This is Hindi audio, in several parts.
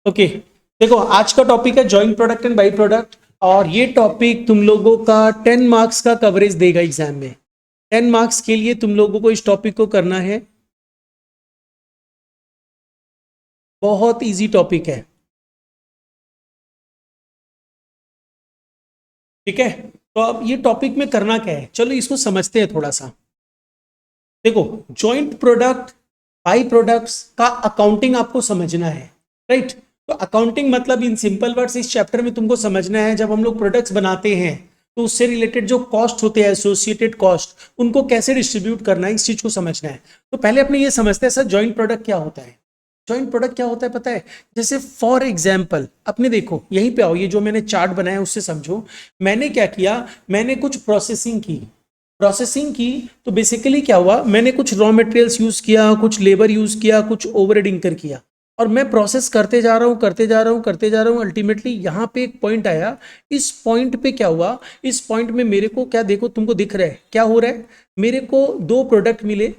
ओके देखो आज का टॉपिक है joint product and by product, और ये टॉपिक तुम लोगों का 10 मार्क्स का कवरेज देगा एग्जाम में। 10 मार्क्स के लिए तुम लोगों को इस टॉपिक को करना है। बहुत इजी टॉपिक है, ठीक है। तो अब ये टॉपिक में करना क्या है, चलो इसको समझते हैं थोड़ा सा। देखो जॉइंट प्रोडक्ट बाई प्रोडक्ट्स का अकाउंटिंग आपको समझना है, राइट। तो अकाउंटिंग मतलब इन सिंपल वर्ड्स इस चैप्टर में तुमको समझना है, जब हम लोग प्रोडक्ट्स बनाते हैं तो उससे रिलेटेड जो कॉस्ट होते हैं, एसोसिएटेड कॉस्ट, उनको कैसे डिस्ट्रीब्यूट करना है, इस चीज को समझना है। तो पहले अपने ये समझते हैं सर जॉइंट प्रोडक्ट क्या होता है। जॉइंट प्रोडक्ट क्या होता है पता है, जैसे फॉर एग्जाम्पल अपने देखो यहीं पे आओ, ये जो मैंने चार्ट बनाया है उससे समझो। मैंने क्या किया, मैंने कुछ प्रोसेसिंग की तो बेसिकली क्या हुआ, मैंने कुछ रॉ मटेरियल्स यूज किया, कुछ लेबर यूज किया, कुछ ओवरहेड इंकर किया, और मैं प्रोसेस करते जा रहा हूँ करते जा रहा हूँ करते जा रहा हूँ। अल्टीमेटली यहाँ पे एक पॉइंट आया, इस पॉइंट पे क्या हुआ, इस पॉइंट में मेरे को क्या देखो तुमको दिख रहा है क्या हो रहा है, मेरे को दो प्रोडक्ट मिले,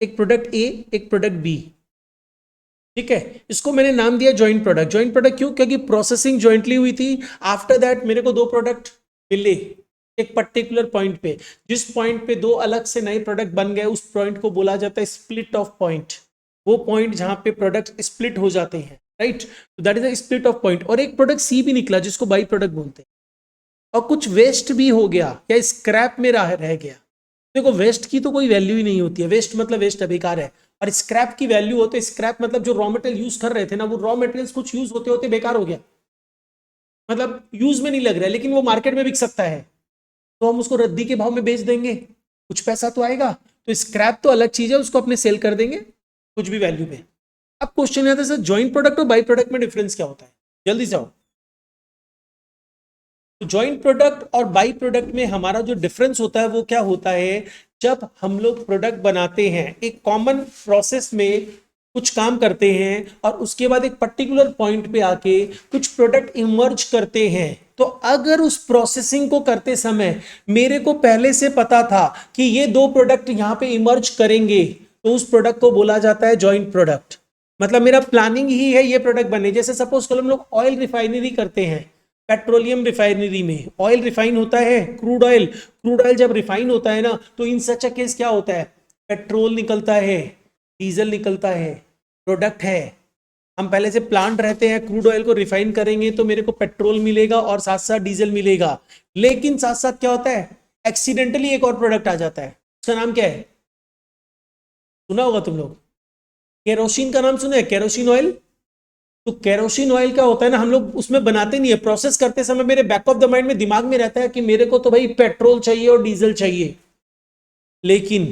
एक प्रोडक्ट ए एक प्रोडक्ट बी, ठीक है। इसको मैंने नाम दिया जॉइंट प्रोडक्ट। जॉइंट प्रोडक्ट क्यों, क्योंकि प्रोसेसिंग जॉइंटली हुई थी। आफ्टर दैट मेरे को दो प्रोडक्ट मिले एक पर्टिकुलर पॉइंट पे, जिस पॉइंट पे दो अलग से नए प्रोडक्ट बन गए उस पॉइंट को बोला जाता है स्प्लिट ऑफ पॉइंट। वो पॉइंट जहां पे प्रोडक्ट स्प्लिट हो जाते हैं, राइट, तो that is a split off point. और एक प्रोडक्ट सी भी निकला जिसको बाई प्रोडक्ट बोलते हैं, और कुछ वेस्ट भी हो गया या स्क्रैप में रह गया। देखो वेस्ट की तो कोई वैल्यू ही नहीं होती है, वेस्ट मतलब वेस्ट है, बेकार है। और स्क्रैप की वैल्यू होती है, स्क्रैप मतलब जो रॉ मटेरियल यूज कर रहे थे ना, वो रॉ मटेरियल्स कुछ यूज होते होते बेकार हो गया, मतलब यूज में नहीं लग रहा है, लेकिन वो मार्केट में बिक सकता है, तो हम उसको रद्दी के भाव में बेच देंगे, कुछ पैसा तो आएगा। तो स्क्रैप तो अलग चीज है, उसको अपने सेल कर देंगे कुछ भी वैल्यू पे। अब क्वेश्चन आता है सर जॉइंट प्रोडक्ट और बाई प्रोडक्ट में डिफरेंस क्या होता है, जल्दी से आओ। तो जॉइंट प्रोडक्ट और बाई प्रोडक्ट में हमारा जो डिफरेंस होता है वो क्या होता है, जब हम लोग प्रोडक्ट बनाते हैं एक कॉमन प्रोसेस में कुछ काम करते हैं और उसके बाद एक पर्टिकुलर पॉइंट पे आके कुछ प्रोडक्ट इमर्ज करते हैं, तो अगर उस प्रोसेसिंग को करते समय मेरे को पहले से पता था कि ये दो प्रोडक्ट यहां पे इमर्ज करेंगे, तो उस प्रोडक्ट को बोला जाता है जॉइंट प्रोडक्ट। मतलब मेरा प्लानिंग ही है ये प्रोडक्ट बने। जैसे सपोज करो हम लोग ऑयल रिफाइनरी करते हैं, पेट्रोलियम रिफाइनरी में ऑयल रिफाइन होता है, क्रूड ऑयल जब रिफाइन होता है ना, तो इन सच अ केस क्या होता है, पेट्रोल निकलता है, डीजल निकलता है, प्रोडक्ट है। हम पहले से प्लांट रहते हैं, क्रूड ऑयल को रिफाइन करेंगे तो मेरे को पेट्रोल मिलेगा और साथ साथ डीजल मिलेगा। लेकिन साथ साथ क्या होता है, एक्सीडेंटली एक और प्रोडक्ट आ जाता है, उसका नाम क्या है, सुना होगा तुम लोग, केरोसिन का नाम सुना है, केरोसिन ऑयल। तो केरोसिन ऑयल क्या होता है ना, हम लोग उसमें बनाते नहीं है, प्रोसेस करते समय मेरे बैक ऑफ द माइंड में दिमाग में रहता है कि मेरे को तो भाई पेट्रोल चाहिए और डीजल चाहिए, लेकिन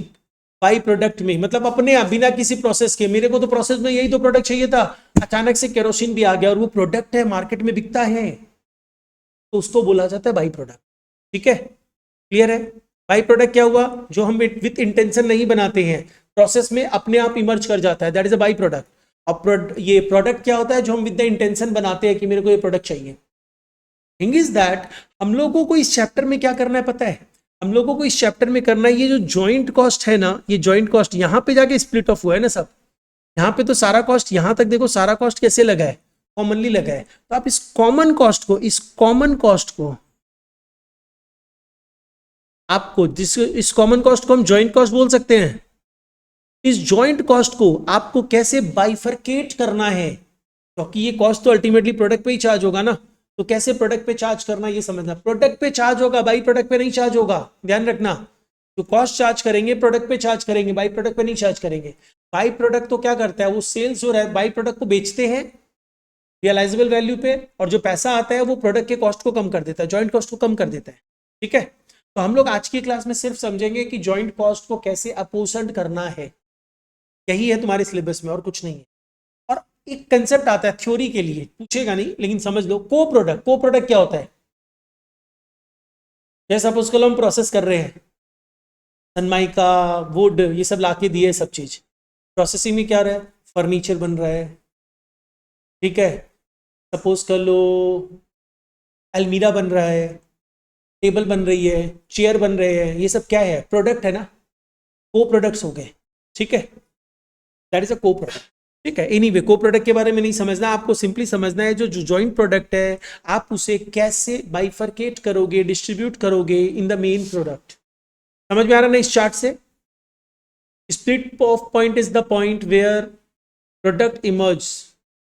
बाई प्रोडक्ट में मतलब अपने आप बिना किसी प्रोसेस के मेरे को तो प्रोसेस में यही तो प्रोडक्ट चाहिए था, अचानक से केरोसिन भी आ गया और वो प्रोडक्ट है, मार्केट में बिकता है, तो उसको बोला जाता है बाई प्रोडक्ट। ठीक है, क्लियर है। बाई प्रोडक्ट क्या हुआ, जो हम विथ इंटेंशन नहीं बनाते हैं, प्रोसेस में अपने आप इमर्ज कर जाता है, that is a by product. और ये प्रोडक्ट क्या होता है, जो हम विद द इंटेंशन बनाते हैं कि मेरे को ये प्रोडक्ट चाहिए। थिंग इज दैट हम लोगों को इस चैप्टर में क्या करना है पता है, हम लोगों को इस चैप्टर में करना है ये जो जॉइंट कॉस्ट है ना, ये जॉइंट कॉस्ट यहाँ पे जाके स्प्लिट ऑफ हुआ है ना सब, यहाँ पे तो सारा कॉस्ट, यहाँ तक देखो सारा कॉस्ट कैसे लगा है, कॉमनली लगा है। तो आप इस कॉमन कॉस्ट को आपको जिस इस कॉमन कॉस्ट को हम जॉइंट कॉस्ट बोल सकते हैं। इस जॉइंट कॉस्ट को आपको कैसे बाइफरकेट करना है, क्योंकि ये कॉस्ट तो अल्टीमेटली प्रोडक्ट पे ही चार्ज होगा ना, तो कैसे प्रोडक्ट पे चार्ज करना ये समझना। प्रोडक्ट पे चार्ज होगा, बाई प्रोडक्ट पे नहीं चार्ज होगा, ध्यान रखना। जो कॉस्ट चार्ज करेंगे प्रोडक्ट पे चार्ज करेंगे, बाई प्रोडक्ट पे नहीं चार्ज करेंगे। बाई प्रोडक्ट तो क्या करता है, वो सेल्स जो है बाई प्रोडक्ट को बेचते हैं रियलाइजेबल वैल्यू पे, और जो पैसा आता है वो प्रोडक्ट के कॉस्ट को कम कर देता है, जॉइंट कॉस्ट को कम कर देता है। ठीक है, तो हम लोग आज की क्लास में सिर्फ समझेंगे कि जॉइंट कॉस्ट को कैसे अपोसंड करना है, यही है तुम्हारे सिलेबस में और कुछ नहीं है। और एक कंसेप्ट आता है थ्योरी के लिए, पूछेगा नहीं लेकिन समझ लो, को प्रोडक्ट क्या होता है। जैसे सपोज करो हम प्रोसेस कर रहे हैं, सनमाइका वुड ये सब लाके दिए, सब चीज प्रोसेसिंग में क्या रहा है, फर्नीचर बन रहा है, ठीक है। सपोज कर लो अलमीरा बन रहा है, टेबल बन रही है, चेयर बन रहे हैं, ये सब क्या है, प्रोडक्ट है ना, को प्रोडक्ट्स हो गए। ठीक है, दैट इज अ को प्रोडक्ट। ठीक है। एनीवे को प्रोडक्ट के बारे में नहीं समझना, आपको सिंपली समझना है जो जॉइंट प्रोडक्ट है आप उसे कैसे बाइफरकेट करोगे, डिस्ट्रीब्यूट करोगे इन द मेन प्रोडक्ट। समझ में आ रहा ना इस चार्ट से? Split off point is the point where product emerge,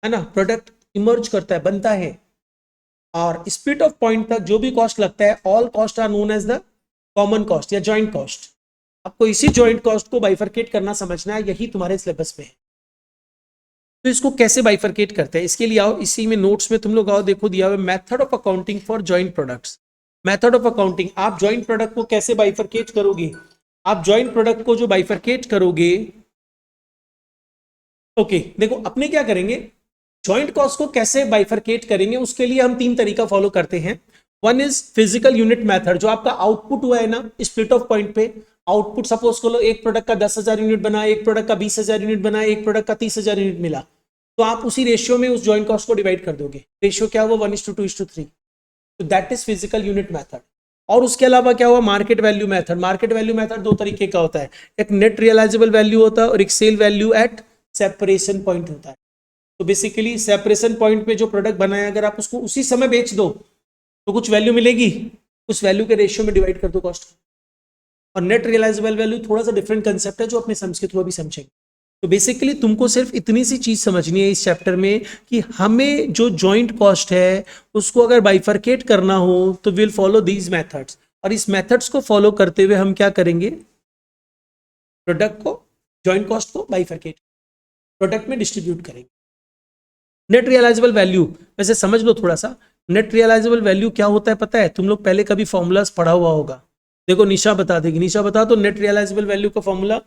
है ना, प्रोडक्ट इमर्ज करता है, बनता है। और स्प्लिट ऑफ पॉइंट तक जो भी कॉस्ट लगता है, all cost are known as the common cost या जॉइंट कॉस्ट। आपको इसी जॉइंट कॉस्ट को बाइफरकेट करना समझना है, यही तुम्हारे सिलेबस में है। तो इसको कैसे बाइफरकेट करते हैं, इसके लिए आओ, इसी में नोट्स में तुम लोग आओ, देखो दिया हुआ method of accounting for joint products. Method of accounting, आप जॉइंट प्रोडक्ट को कैसे बाइफरकेट करोगे? आप जॉइंट प्रोडक्ट को जो बाइफरकेट करोगे, ओके देखो अपने क्या करेंगे, जॉइंट कॉस्ट को कैसे बाइफरकेट करेंगे उसके लिए हम 3 तरीका फॉलो करते हैं। One is physical unit method, जो आपका आउटपुट हुआ है ना स्प्लिट ऑफ पॉइंट पे, आउटपुट सपोज करो एक प्रोडक्ट का 10,000 यूनिट बना, एक प्रोडक्ट का 20,000 यूनिट बना, एक प्रोडक्ट का 30,000 यूनिट मिला, तो आप उसी रेशियो में उस जॉइंट कॉस्ट को डिवाइड कर दोगे। रेशियो क्या हुआ? 1:2:3। तो that is physical unit method. और उसके अलावा क्या हुआ? Market value method. Market value method 2 तरीके का होता है, एक नेट रियलाइजेबल वैल्यू होता है और एक sale value at separation point होता है। तो बेसिकली सेपरेशन पॉइंट पे जो प्रोडक्ट बनाया अगर आप उसको उसी समय बेच दो तो कुछ वैल्यू मिलेगी, उस वैल्यू के रेशियो में डिवाइड कर दो कॉस्ट। और नेट रियलाइजेबल वैल्यू थोड़ा सा डिफरेंट कंसेप्ट है जो अपने समझ के थ्रू अभी समझेंगे। तो बेसिकली तुमको सिर्फ इतनी सी चीज समझनी है इस चैप्टर में कि हमें जो जॉइंट कॉस्ट है उसको अगर बाइफरकेट करना हो तो विल फॉलो दीज मेथड्स। और इस मेथड्स को फॉलो करते हुए हम क्या करेंगे, प्रोडक्ट को, जॉइंट कॉस्ट को बाइफरकेट प्रोडक्ट में डिस्ट्रीब्यूट करेंगे। नेट रियलाइजेबल वैल्यू वैसे समझ लो थोड़ा सा, नेट रियलाइजेबल वैल्यू क्या होता है पता है? तुम लोग पहले कभी फॉर्मूलाज पढ़ा हुआ होगा। देखो निशा बता देगी, निशा बता तो नेट रियलाइजेबल वैल्यू का फॉर्मूला।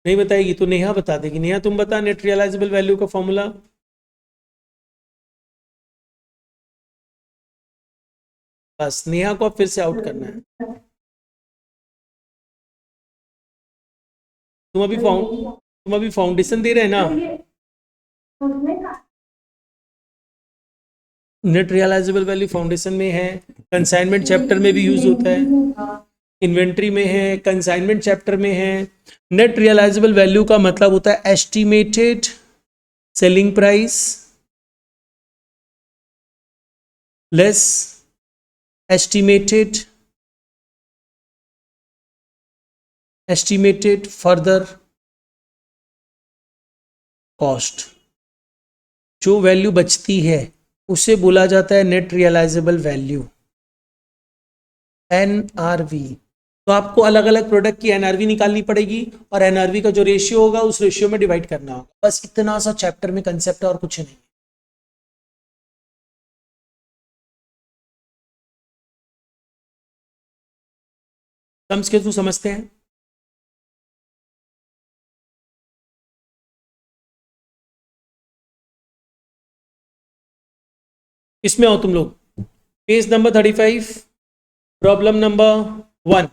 नहीं बताएगी तो नेहा बता देगी। नेहा तुम बता नेट रियलाइजेबल वैल्यू का फॉर्मूला। बस नेहा को अब फिर से आउट करना है। तुम अभी फाउंडेशन दे रहे हैं ना। नेट रियलाइजेबल वैल्यू फाउंडेशन में है, कंसाइनमेंट चैप्टर में भी यूज होता है, इन्वेंट्री में है, कंसाइनमेंट चैप्टर में है। नेट रियलाइजेबल वैल्यू का मतलब होता है estimated selling price less estimated further cost. जो वैल्यू बचती है उसे बोला जाता है नेट रियलाइजेबल वैल्यू, एनआरवी। तो आपको अलग अलग प्रोडक्ट की एनआरवी निकालनी पड़ेगी और एनआरवी का जो रेशियो होगा उस रेशियो में डिवाइड करना होगा। बस इतना सा चैप्टर में कंसेप्ट है और कुछ नहीं। टर्म्स के थ्रू समझते हैं। इसमें आओ तुम लोग, page number 35, problem number 1।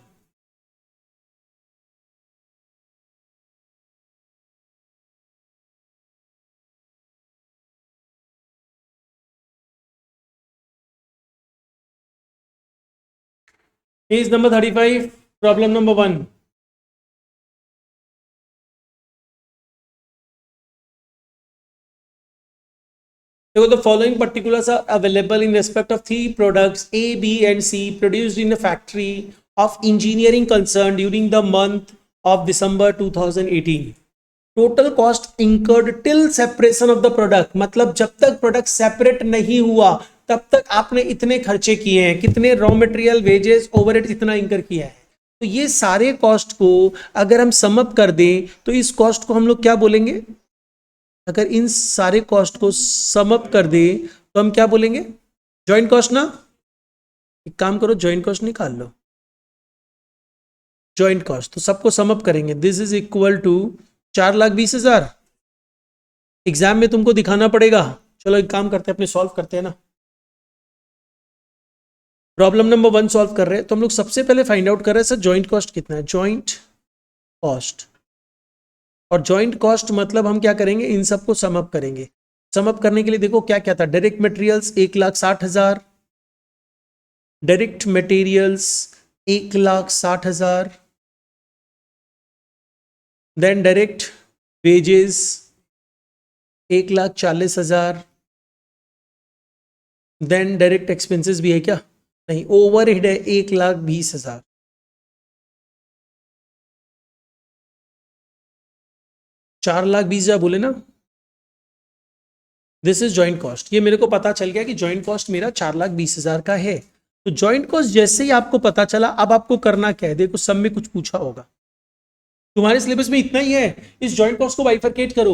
Page number 35, problem number 1। देखो the following particulars are available in respect of 3 products A, B and C produced in a factory of engineering concern during the month of December 2018. Total cost incurred till separation of the product, मतलब जब तक प्रोडक्ट सेपरेट नहीं हुआ तब तक आपने इतने खर्चे किए हैं, कितने रॉ मटेरियल, वेजेस, ओवरहेड इतना इंकर किया है। तो ये सारे कॉस्ट को अगर हम सम अप कर दें तो इस कॉस्ट को हम लोग क्या बोलेंगे? अगर इन सारे कॉस्ट को सम अप कर दे तो हम क्या बोलेंगे? जॉइंट कॉस्ट ना। एक काम करो, जॉइंट कॉस्ट निकाल लो। जॉइंट कॉस्ट तो सबको सम अप करेंगे, this is equal to 4,20,000। Exam में तुमको दिखाना पड़ेगा। चलो एक काम करते हैं, अपने सॉल्व करते हैं ना। प्रॉब्लम नंबर 1 सॉल्व कर रहे हैं तो हम लोग सबसे पहले फाइंड आउट कर रहे हैं सर जॉइंट कॉस्ट कितना है, जॉइंट कॉस्ट। और जॉइंट कॉस्ट मतलब हम क्या करेंगे, इन सबको सम अप करेंगे। सम अप करने के लिए देखो क्या क्या था, direct materials 1,60,000, direct materials 1,60,000, then direct wages 1,40,000, then direct expenses भी है क्या? नहीं, ओवरहेड है 1,20,000। 4,20,000 बोले ना, दिस इज जॉइंट कॉस्ट। ये मेरे को पता चल गया कि जॉइंट कॉस्ट मेरा 4,20,000 का है। तो जॉइंट कॉस्ट जैसे ही आपको पता चला, अब आपको करना क्या है? देखो सब में कुछ पूछा होगा, तुम्हारे सिलेबस में इतना ही है, इस जॉइंट कॉस्ट को बाइफरकेट करो।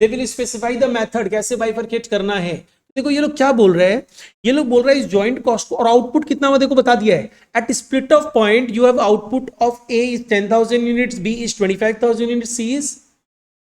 They will specify the method, कैसे बाइफरकेट करना है। देखो ये लोग क्या बोल रहे हैं, ये लोग बोल रहे हैं इस जॉइंट कॉस्ट को, और आउटपुट कितना हुआ देखो बता दिया है। At split off point you have output of A is 10,000 units, B is 25,000 units, C is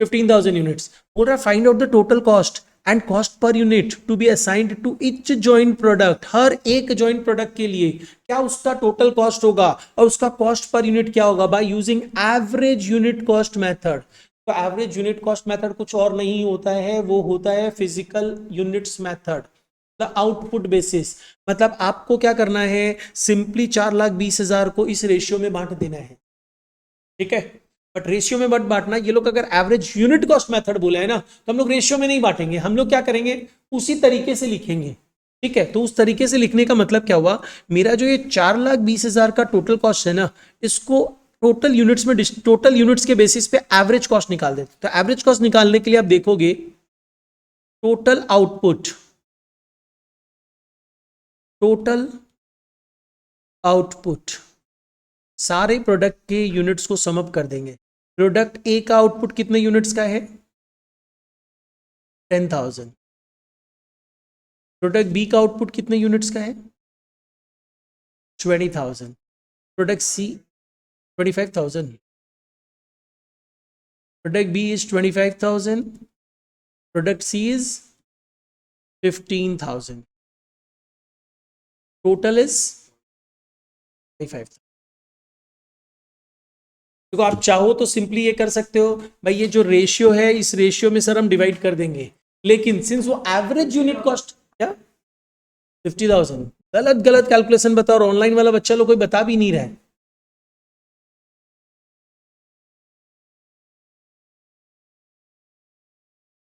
15,000 units. बोल रहा है find out the total cost and cost per unit to be assigned to each joint product. हर एक जॉइंट प्रोडक्ट के लिए क्या उसका टोटल कॉस्ट होगा और उसका कॉस्ट पर यूनिट क्या होगा, by using average unit cost method. तो एवरेज यूनिट कॉस्ट मेथड कुछ और नहीं होता है, वो होता है physical units method, the output basis. मतलब आपको क्या करना है, सिंपली 4,20,000 को इस रेशियो में बांट देना है, ठीक है। बट रेशियो में मत बांटना। ये लोग अगर एवरेज यूनिट कॉस्ट मेथड बोला है ना, तो हम लोग रेशियो में नहीं बांटेंगे, हम लोग क्या करेंगे, उसी तरीके से लिखेंगे, ठीक है। तो उस तरीके से लिखने का मतलब क्या हुआ, मेरा जो ये 4,20,000 का टोटल कॉस्ट है ना, इसको टोटल यूनिट्स में, टोटल यूनिट्स के बेसिस पे एवरेज कॉस्ट निकाल देते। तो एवरेज कॉस्ट निकालने के लिए आप देखोगे टोटल आउटपुट, टोटल आउटपुट सारे प्रोडक्ट के यूनिट्स को समअप कर देंगे। प्रोडक्ट ए का आउटपुट कितने यूनिट्स का है, 10,000। प्रोडक्ट बी का आउटपुट कितने यूनिट्स का है, 20,000। Product C 25,000। Product B is 25,000, product C is 15,000, total is 25,000। देखो आप चाहो तो सिंपली ये कर सकते हो, भाई ये जो रेशियो है इस रेशियो में सर हम डिवाइड कर देंगे, लेकिन सिंस वो एवरेज यूनिट कॉस्ट क्या 50,000, गलत गलत कैलकुलेशन बताओ, और ऑनलाइन वाला बच्चा लोग कोई बता भी नहीं रहा है।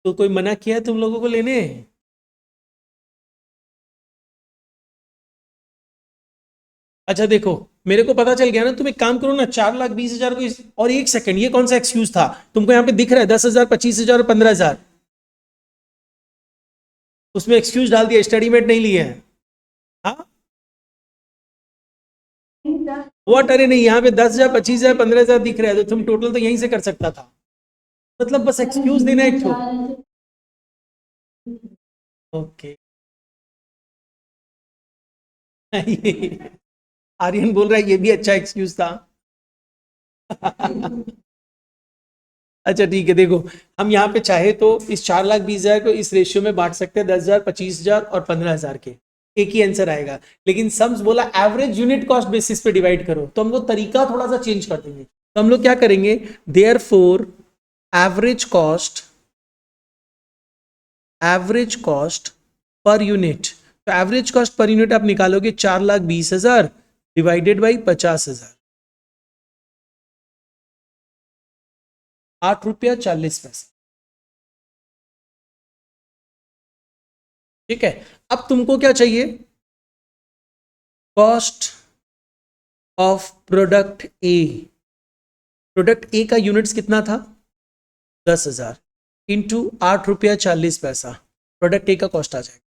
तो कोई मना किया है तुम लोगों को लेने? अच्छा देखो, मेरे को पता चल गया ना, तुम एक काम करो ना, 4,20,000 को और एक सेकंड, ये कौन सा एक्सक्यूज था तुमको यहाँ पे दिख रहा है, 10,000, 25,000 और 15,000, उसमें एक्सक्यूज डाल दिया, स्टडी मेट नहीं लिए हैं। हाँ व्हाट, अरे नहीं, यहाँ पे 10,000, 25,000, 15,000 दिख रहा है, तो तुम टोटल तो यहीं से कर सकता था। मतलब बस एक्सक्यूज देना एक ठो। ओके आर्यन बोल रहा है ये भी अच्छा एक्सक्यूज था अच्छा ठीक है, देखो हम यहाँ पे चाहे तो इस 4,20,000 को इस रेशियो में बांट सकते हैं, 10,000, 25,000 और 15,000 के, एक ही आंसर आएगा। लेकिन सम्स बोला एवरेज यूनिट कॉस्ट बेसिस पे डिवाइड करो, तो हम लोग तरीका थोड़ा सा चेंज कर देंगे। तो हम लोग क्या करेंगे, therefore average cost per unit. तो एवरेज कॉस्ट पर यूनिट आप निकालोगे 4,20,000 डिवाइडेड बाई 50,000, 8 रुपया 40 पैसे, ठीक है। अब तुमको क्या चाहिए, cost of product A. Product ए का यूनिट्स कितना था, 10,000 इंटू 8 रुपया 40 पैसा, प्रोडक्ट ए का कॉस्ट आ जाएगा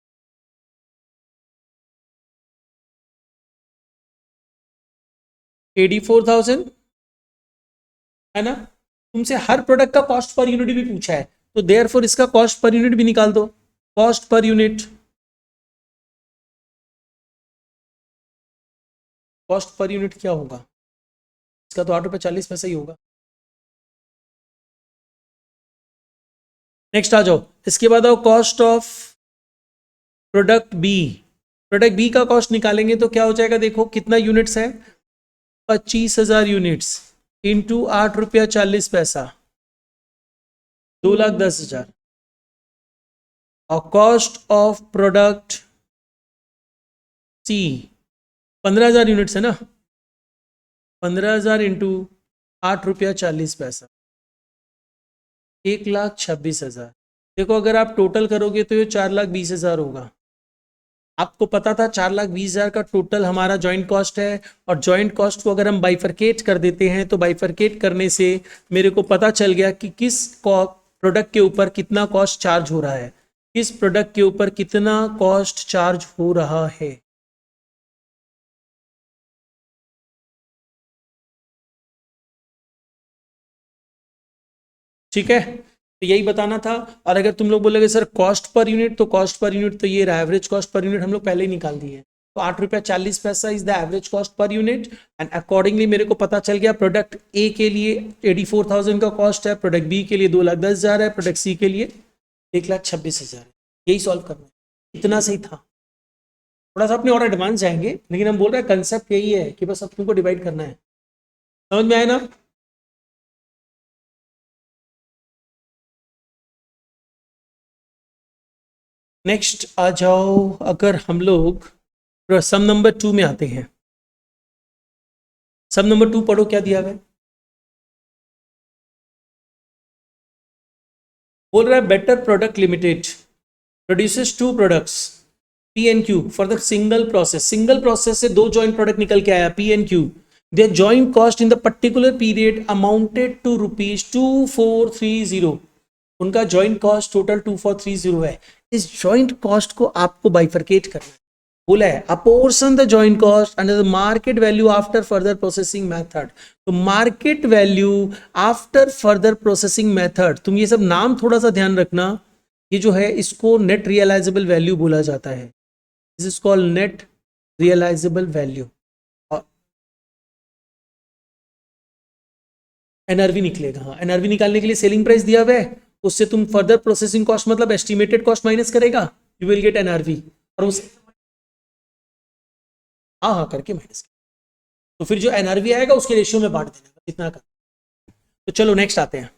84,000, है ना। तुमसे हर प्रोडक्ट का कॉस्ट पर यूनिट भी पूछा है, तो देयरफॉर इसका कॉस्ट पर यूनिट भी निकाल दो। Cost per unit, cost per unit क्या होगा, इसका तो 8 रुपया 40 पैसा ही होगा। नेक्स्ट आ जाओ, इसके बाद आओ cost of product B. Product B का कॉस्ट निकालेंगे तो क्या हो जाएगा, देखो कितना यूनिट्स है, 25,000 यूनिट्स इंटू 8 रुपया 40 पैसा, 2,10,000। और cost of product C 15,000 units है ना, 15,000 इंटू 8 रुपया 40 पैसा, 1,26,000। देखो अगर आप टोटल करोगे तो ये 4,20,000 होगा। आपको पता था 4,20,000 का टोटल हमारा जॉइंट कॉस्ट है, और जॉइंट कॉस्ट को अगर हम बाइफरकेट कर देते हैं तो बाइफरकेट करने से मेरे को पता चल गया कि किस प्रोडक्ट के ऊपर कितना कॉस्ट चार्ज हो रहा है, किस प्रोडक्ट के ऊपर कितना कॉस्ट चार्ज हो रहा है। ठीक है, तो यही बताना था। और अगर तुम लोग बोलोगे सर कॉस्ट पर यूनिट, तो कॉस्ट पर यूनिट तो ये रहा, एवरेज कॉस्ट पर यूनिट हम लोग पहले ही निकाल दिए हैं। तो 8 रुपया 40 पैसा is the average cost per unit, and accordingly मेरे को पता चल गया प्रोडक्ट ए के लिए 84,000 का कॉस्ट है, प्रोडक्ट बी के लिए 2,10,000 है, प्रोडक्ट सी के लिए 1,26,000 है। यही सॉल्व करना है, इतना सही था। थोड़ा सा अपने और एडवांस जाएंगे, लेकिन हम बोल रहे हैं कंसेप्ट यही है कि बस अब तुमको डिवाइड करना है। समझ में आया ना? नेक्स्ट आ जाओ, अगर हम लोग सम नंबर 2 में आते हैं। सम नंबर 2 पढ़ो, क्या दिया हुआ है। बोल रहा है better product limited produces 2 products P and Q for the single process. Single process से 2 जॉइंट प्रोडक्ट निकल के आया P and Q. Their joint cost in the particular period amounted to ₹2430। उनका जॉइंट कॉस्ट टोटल 2430 है। इस जॉइंट कॉस्ट को आपको बाइफरकेट करना है। बोला है apportion the joint cost under the market value after further processing method. तो market value after further processing method, तुम ये सब नाम थोड़ा सा ध्यान रखना। ये जो है इसको नेट रियलाइजेबल वैल्यू बोला जाता है। This is called net realizable value. और एनआरवी निकलेगा। हाँ, एनआरवी निकालने के लिए सेलिंग प्राइस दिया हुआ है, उससे तुम फर्दर प्रोसेसिंग कॉस्ट मतलब एस्टिमेटेड कॉस्ट माइनस करेगा, यू विल गेट एनआरवी। और उस हाँ हाँ करके माइनस, तो फिर जो एनआरवी आएगा उसके रेशियो में बांट देना इतना का। तो चलो नेक्स्ट आते हैं।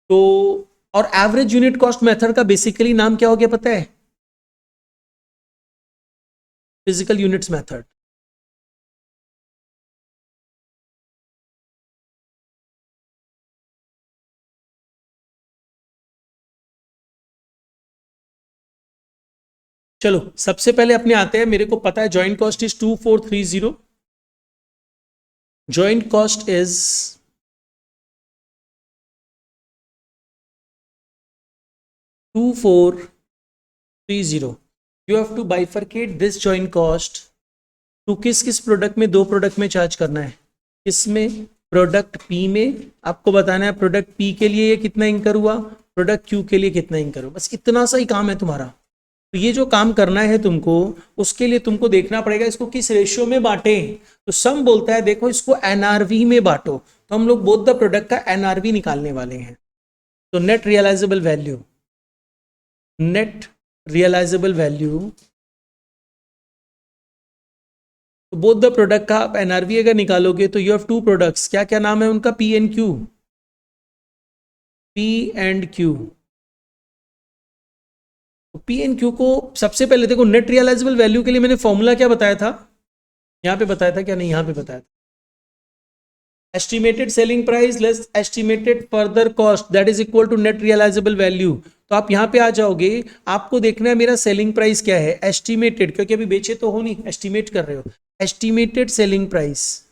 तो और एवरेज यूनिट कॉस्ट मेथड का बेसिकली नाम क्या हो गया पता है? Physical units method. चलो सबसे पहले अपने आते हैं, मेरे को पता है joint cost is 2430। Joint cost is 2430। You have to bifurcate this joint cost to किस किस प्रोडक्ट में, 2 प्रोडक्ट में चार्ज करना है। इसमें प्रोडक्ट पी में आपको बताना है प्रोडक्ट पी के लिए ये कितना इंकर हुआ, प्रोडक्ट क्यू के लिए कितना इंकर हुआ। बस इतना सा ही काम है तुम्हारा। तो ये जो काम करना है तुमको, उसके लिए तुमको देखना पड़ेगा इसको किस रेशियो में बांटे। तो सम बोलता है देखो इसको एनआरवी में बांटो, तो हम लोग बोथ द प्रोडक्ट का एनआरवी निकालने वाले हैं। तो net realizable value, net realizable value, तो बोथ द प्रोडक्ट का आप एनआरवी अगर निकालोगे तो यू हैव 2 प्रोडक्ट्स, क्या क्या नाम है उनका, P and Q. P and Q, P and Q को सबसे पहले देखो नेट रियलाइजेबल वैल्यू के लिए मैंने फॉर्मूला क्या बताया था, यहां पे बताया था क्या, नहीं यहां पे बताया था। Estimated selling price less estimated further cost that is equal to net realizable value. तो आप यहां पे आ जाओगे, आपको देखना है मेरा सेलिंग प्राइस क्या है, एस्टिमेटेड, क्योंकि अभी बेचे तो हो नहीं, एस्टिमेट कर रहे हो। Estimated selling price,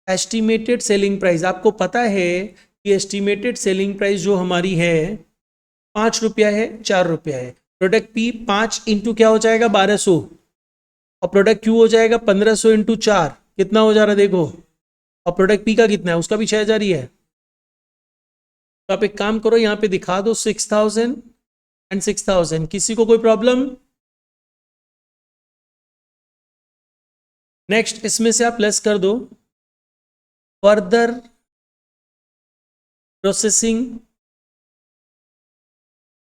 estimated selling price आपको पता है कि एस्टिमेटेड सेलिंग प्राइस जो हमारी है 5 रुपया है, 4 रुपया है। प्रोडक्ट पी 5 इंटू क्या हो जाएगा 1200, और प्रोडक्ट क्यू हो जाएगा 1500 इंटू 4, कितना हो जा रहा है देखो। और प्रोडक्ट पी का कितना है, उसका भी 6,000 ही है। तो आप एक काम करो यहाँ पे दिखा दो 6,000 एंड 6,000, किसी को कोई प्रॉब्लम? नेक्स्ट इसमें से आप लेस कर दो फर्दर प्रोसेसिंग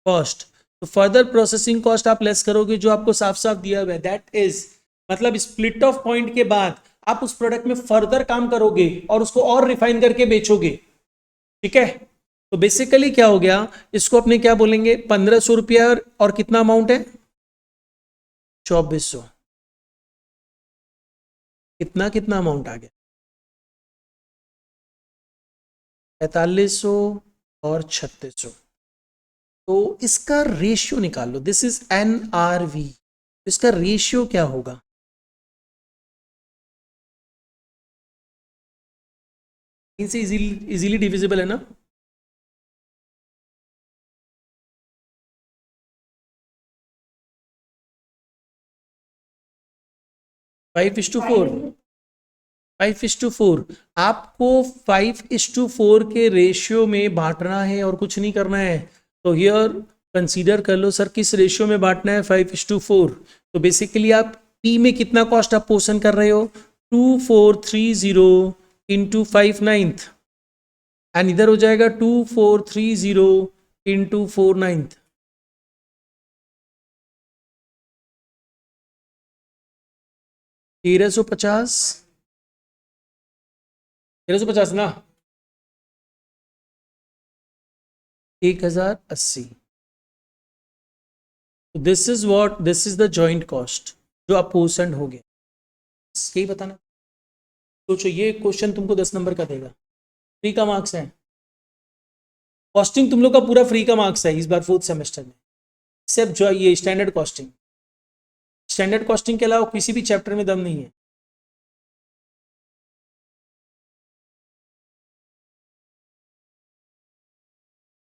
कॉस्ट। तो फर्दर प्रोसेसिंग कॉस्ट आप लेस करोगे जो आपको साफ साफ दिया हुआ है, दैट इज मतलब स्प्लिट ऑफ पॉइंट के बाद आप उस प्रोडक्ट में फर्दर काम करोगे और उसको और रिफाइन करके बेचोगे। ठीक है, तो बेसिकली क्या हो गया, इसको अपने क्या बोलेंगे, 1500 रुपया, और कितना अमाउंट है 2400। कितना कितना अमाउंट आ गया, 4500 और 3600। तो इसका रेशियो निकाल लो, दिस इज NRV, इसका रेशियो क्या होगा? इनसे इजीली डिविजिबल है ना? 5:4, 5:4। आपको 5:4 के रेशियो में बांटना है और कुछ नहीं करना है। तो हियर कंसीडर कर लो सर किस रेशियो में बांटना है, 5:4। तो बेसिकली आप पी में कितना कॉस्ट आप पोर्शन कर रहे हो, 2430 इंटू 5/9, एंड इधर हो जाएगा 2430 इंटू 4/9। 1350, 1350 ना, 1080। This is the joint cost जो आप पोर्शन हो गया, यही बताना। सोचो ये क्वेश्चन तुमको 10 नंबर का देगा, फ्री का मार्क्स है। कॉस्टिंग तुम लोग का पूरा फ्री का मार्क्स है इस बार 4th सेमेस्टर में, सिर्फ जो ये स्टैंडर्ड कॉस्टिंग, स्टैंडर्ड कॉस्टिंग के अलावा किसी भी चैप्टर में दम नहीं है।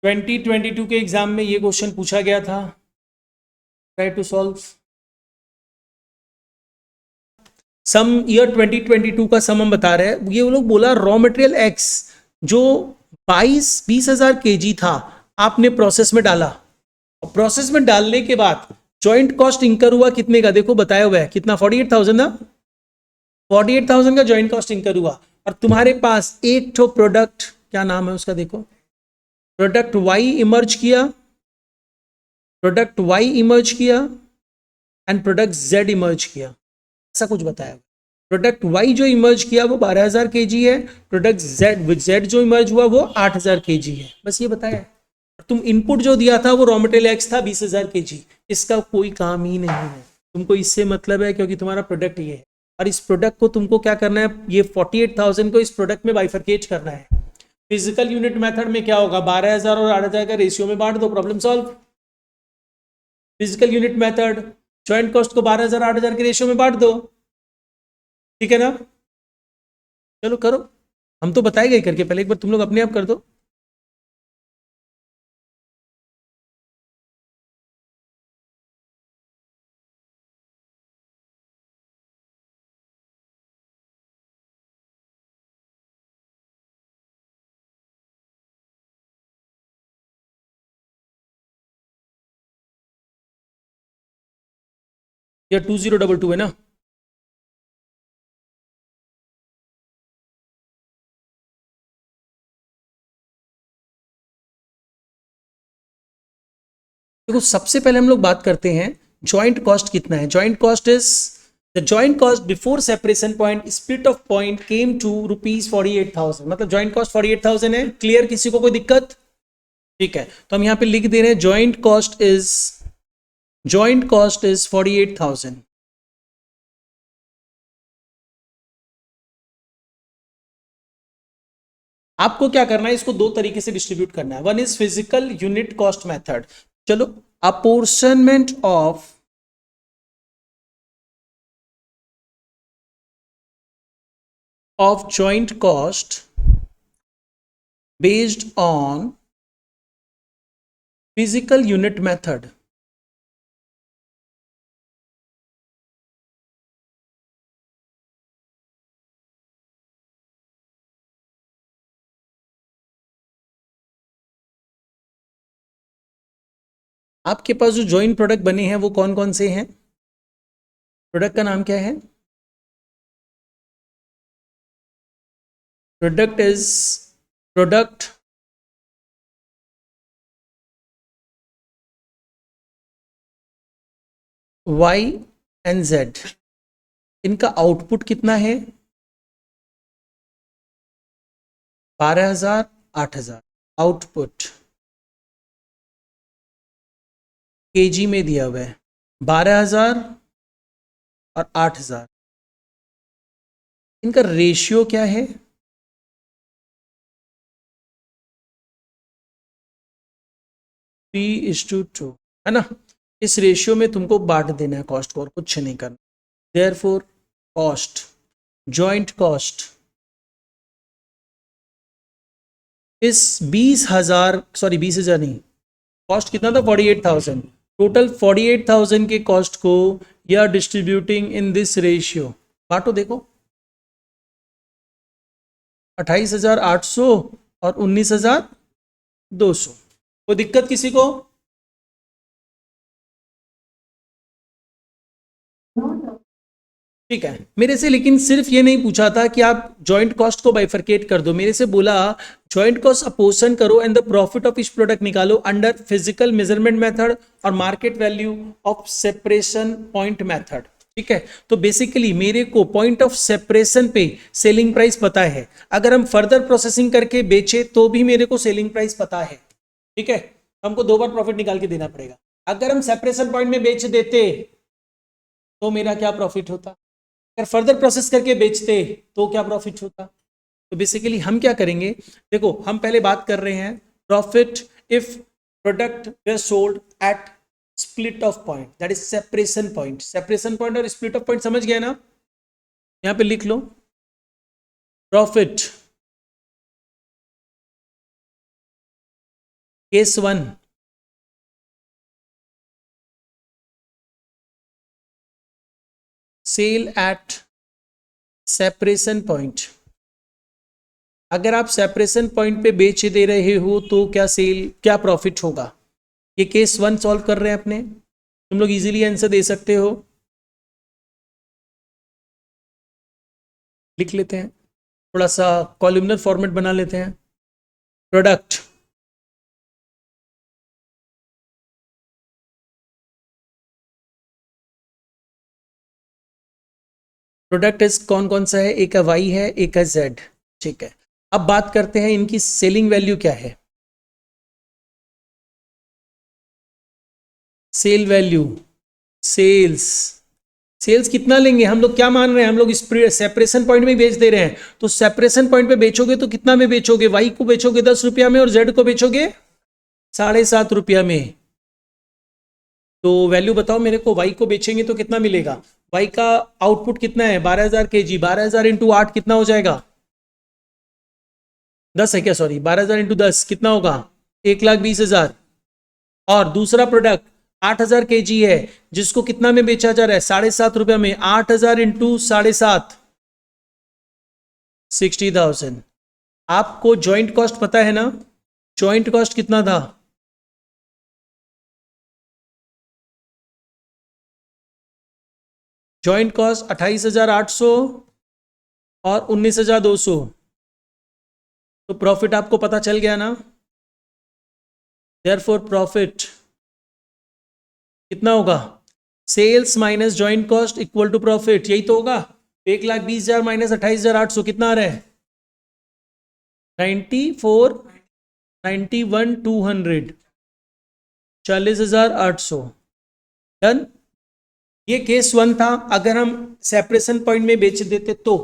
ट्वेंटी 22 के एग्जाम में ये क्वेश्चन पूछा गया था, try to solve. Sum year 2022 का सम हम बता रहे हैं। ये वो लोग बोला रॉ मटेरियल एक्स जो 20,000 kg था, आपने प्रोसेस में डाला, और प्रोसेस में डालने के बाद जॉइंट कॉस्ट इंकर हुआ कितने का, देखो बताया हुआ है कितना, 48,000 ना, 48,000 का जॉइंट कॉस्ट इंकर हुआ। और तुम्हारे पास एक तो प्रोडक्ट, क्या नाम है उसका देखो, प्रोडक्ट वाई इमर्ज किया, प्रोडक्ट वाई इमर्ज किया, एंड प्रोडक्ट जेड इमर्ज किया, ऐसा कुछ बताया। प्रोडक्ट वाई जो इमर्ज किया वो 12,000 kg है, प्रोडक्ट जेड जो इमर्ज हुआ वो 8,000 kg है, बस ये बताया। तुम इनपुट जो दिया था वो रॉ मटेरियल एक्स था 20,000 kg, इसका कोई काम ही नहीं है, तुमको इससे मतलब है क्योंकि तुम्हारा प्रोडक्ट ये है। और इस प्रोडक्ट को तुमको क्या करना है, ये 48,000 को इस प्रोडक्ट में बाइफरकेट करना है। फिजिकल यूनिट मेथड में क्या होगा, 12,000 और 8,000 का रेशियो में बांट दो, problem solve. Physical unit method, joint cost को 12,000 8,000 के रेशियो में बांट दो, ठीक है ना? चलो करो, हम तो बताए गए करके, पहले एक बार तुम लोग अपने आप कर दो। या 2022 है ना? देखो सबसे पहले हम लोग बात करते हैं जॉइंट कॉस्ट कितना है। Joint cost is the joint cost before separation point split off point came to ₹48,000, मतलब जॉइंट कॉस्ट 48,000 है। क्लियर, किसी को कोई दिक्कत? ठीक है, तो हम यहां पे लिख दे रहे हैं जॉइंट कॉस्ट इज 48,000। आपको क्या करना है, इसको दो तरीके से डिस्ट्रीब्यूट करना है। One is physical unit cost method. चलो, apportionment of joint cost based on physical unit method. आपके पास जो जॉइंट प्रोडक्ट बने हैं वो कौन कौन से हैं? प्रोडक्ट का नाम क्या है? Product is product Y and Z. इनका आउटपुट कितना है? 12,000 8,000। आउटपुट केजी में दिया हुआ है, 12,000 और 8,000। इनका रेशियो क्या है? P/2 है ना। इस रेशियो में तुमको बांट देना है कॉस्ट को, और कुछ नहीं करना। देयरफॉर कॉस्ट, जॉइंट कॉस्ट इस 20,000, सॉरी 20,000 नहीं, कॉस्ट कितना था 48,000, टोटल 48,000 के कॉस्ट को या डिस्ट्रीब्यूटिंग इन दिस रेशियो। बांटो देखो, 28,800 और 19,200। कोई दिक्कत किसी को? ठीक है मेरे से, लेकिन सिर्फ ये नहीं पूछा था कि आप जॉइंट कॉस्ट को बाइफरकेट कर दो, मेरे से बोला जॉइंट कॉस्ट अपोर्शन करो and the profit of each product निकालो अंडर फिजिकल मेजरमेंट मेथड और market value of separation point method. ठीक है, तो बेसिकली मेरे को पॉइंट ऑफ सेपरेशन पे सेलिंग प्राइस पता है, अगर हम फर्दर प्रोसेसिंग करके बेचे तो भी मेरे को सेलिंग प्राइस पता है। ठीक है, हमको 2 बार प्रॉफिट निकाल के देना पड़ेगा। अगर हम सेपरेशन पॉइंट में बेच देते तो मेरा क्या प्रॉफिट होता, अगर फर्दर प्रोसेस करके बेचते तो क्या प्रॉफिट होता। तो बेसिकली हम क्या करेंगे, देखो हम पहले बात कर रहे हैं profit if product we sold at split off point, that is separation point. Separation point और स्प्लिट ऑफ पॉइंट समझ गए ना, यहां पे लिख लो profit case 1 sale at separation point. अगर आप सेपरेशन पॉइंट पे बेच दे रहे हो तो क्या सेल, क्या प्रॉफिट होगा। ये केस 1 सॉल्व कर रहे हैं अपने, तुम लोग इजीली आंसर दे सकते हो। लिख लेते हैं, थोड़ा सा कॉलमनर फॉर्मेट बना लेते हैं। प्रोडक्ट प्रोडक्ट इज कौन कौन सा है, एक है वाई है, एक है जेड। ठीक है, अब बात करते हैं इनकी सेलिंग वैल्यू क्या है। सेल वैल्यू, सेल्स, सेल्स कितना लेंगे हम लोग, क्या मान रहे हैं हम लोग, सेपरेशन पॉइंट में बेच दे रहे हैं, तो सेपरेशन पॉइंट पे बेचोगे तो कितना में बेचोगे, वाई को बेचोगे 10 रुपया में और जेड को बेचोगे 7.5 रुपया में। तो वैल्यू बताओ मेरे को, वाई को बेचेंगे तो कितना मिलेगा, वाई का आउटपुट कितना है 12,000 kg, 12,000 इंटू 8 कितना हो जाएगा, 10 है क्या, सॉरी 12,000 इंटू 10 कितना होगा 1,20,000। और दूसरा प्रोडक्ट 8,000 kg है जिसको कितना में बेचा जा रहा है 7.5 रुपया में, 8,000 इंटू 7.5 60,000। आपको ज्वाइंट कॉस्ट पता है ना, ज्वाइंट कॉस्ट कितना था, ज्वाइंट कॉस्ट 28,800 और 19,200। तो प्रॉफिट आपको पता चल गया ना, देयरफॉर प्रॉफिट कितना होगा, sales minus joint cost equal to profit, यही तो होगा। 1,20,000 माइनस 28,800 कितना आ रहा है 94, 91,200, 40,800। डन, ये केस 1 था, अगर हम सेपरेशन पॉइंट में बेच देते तो।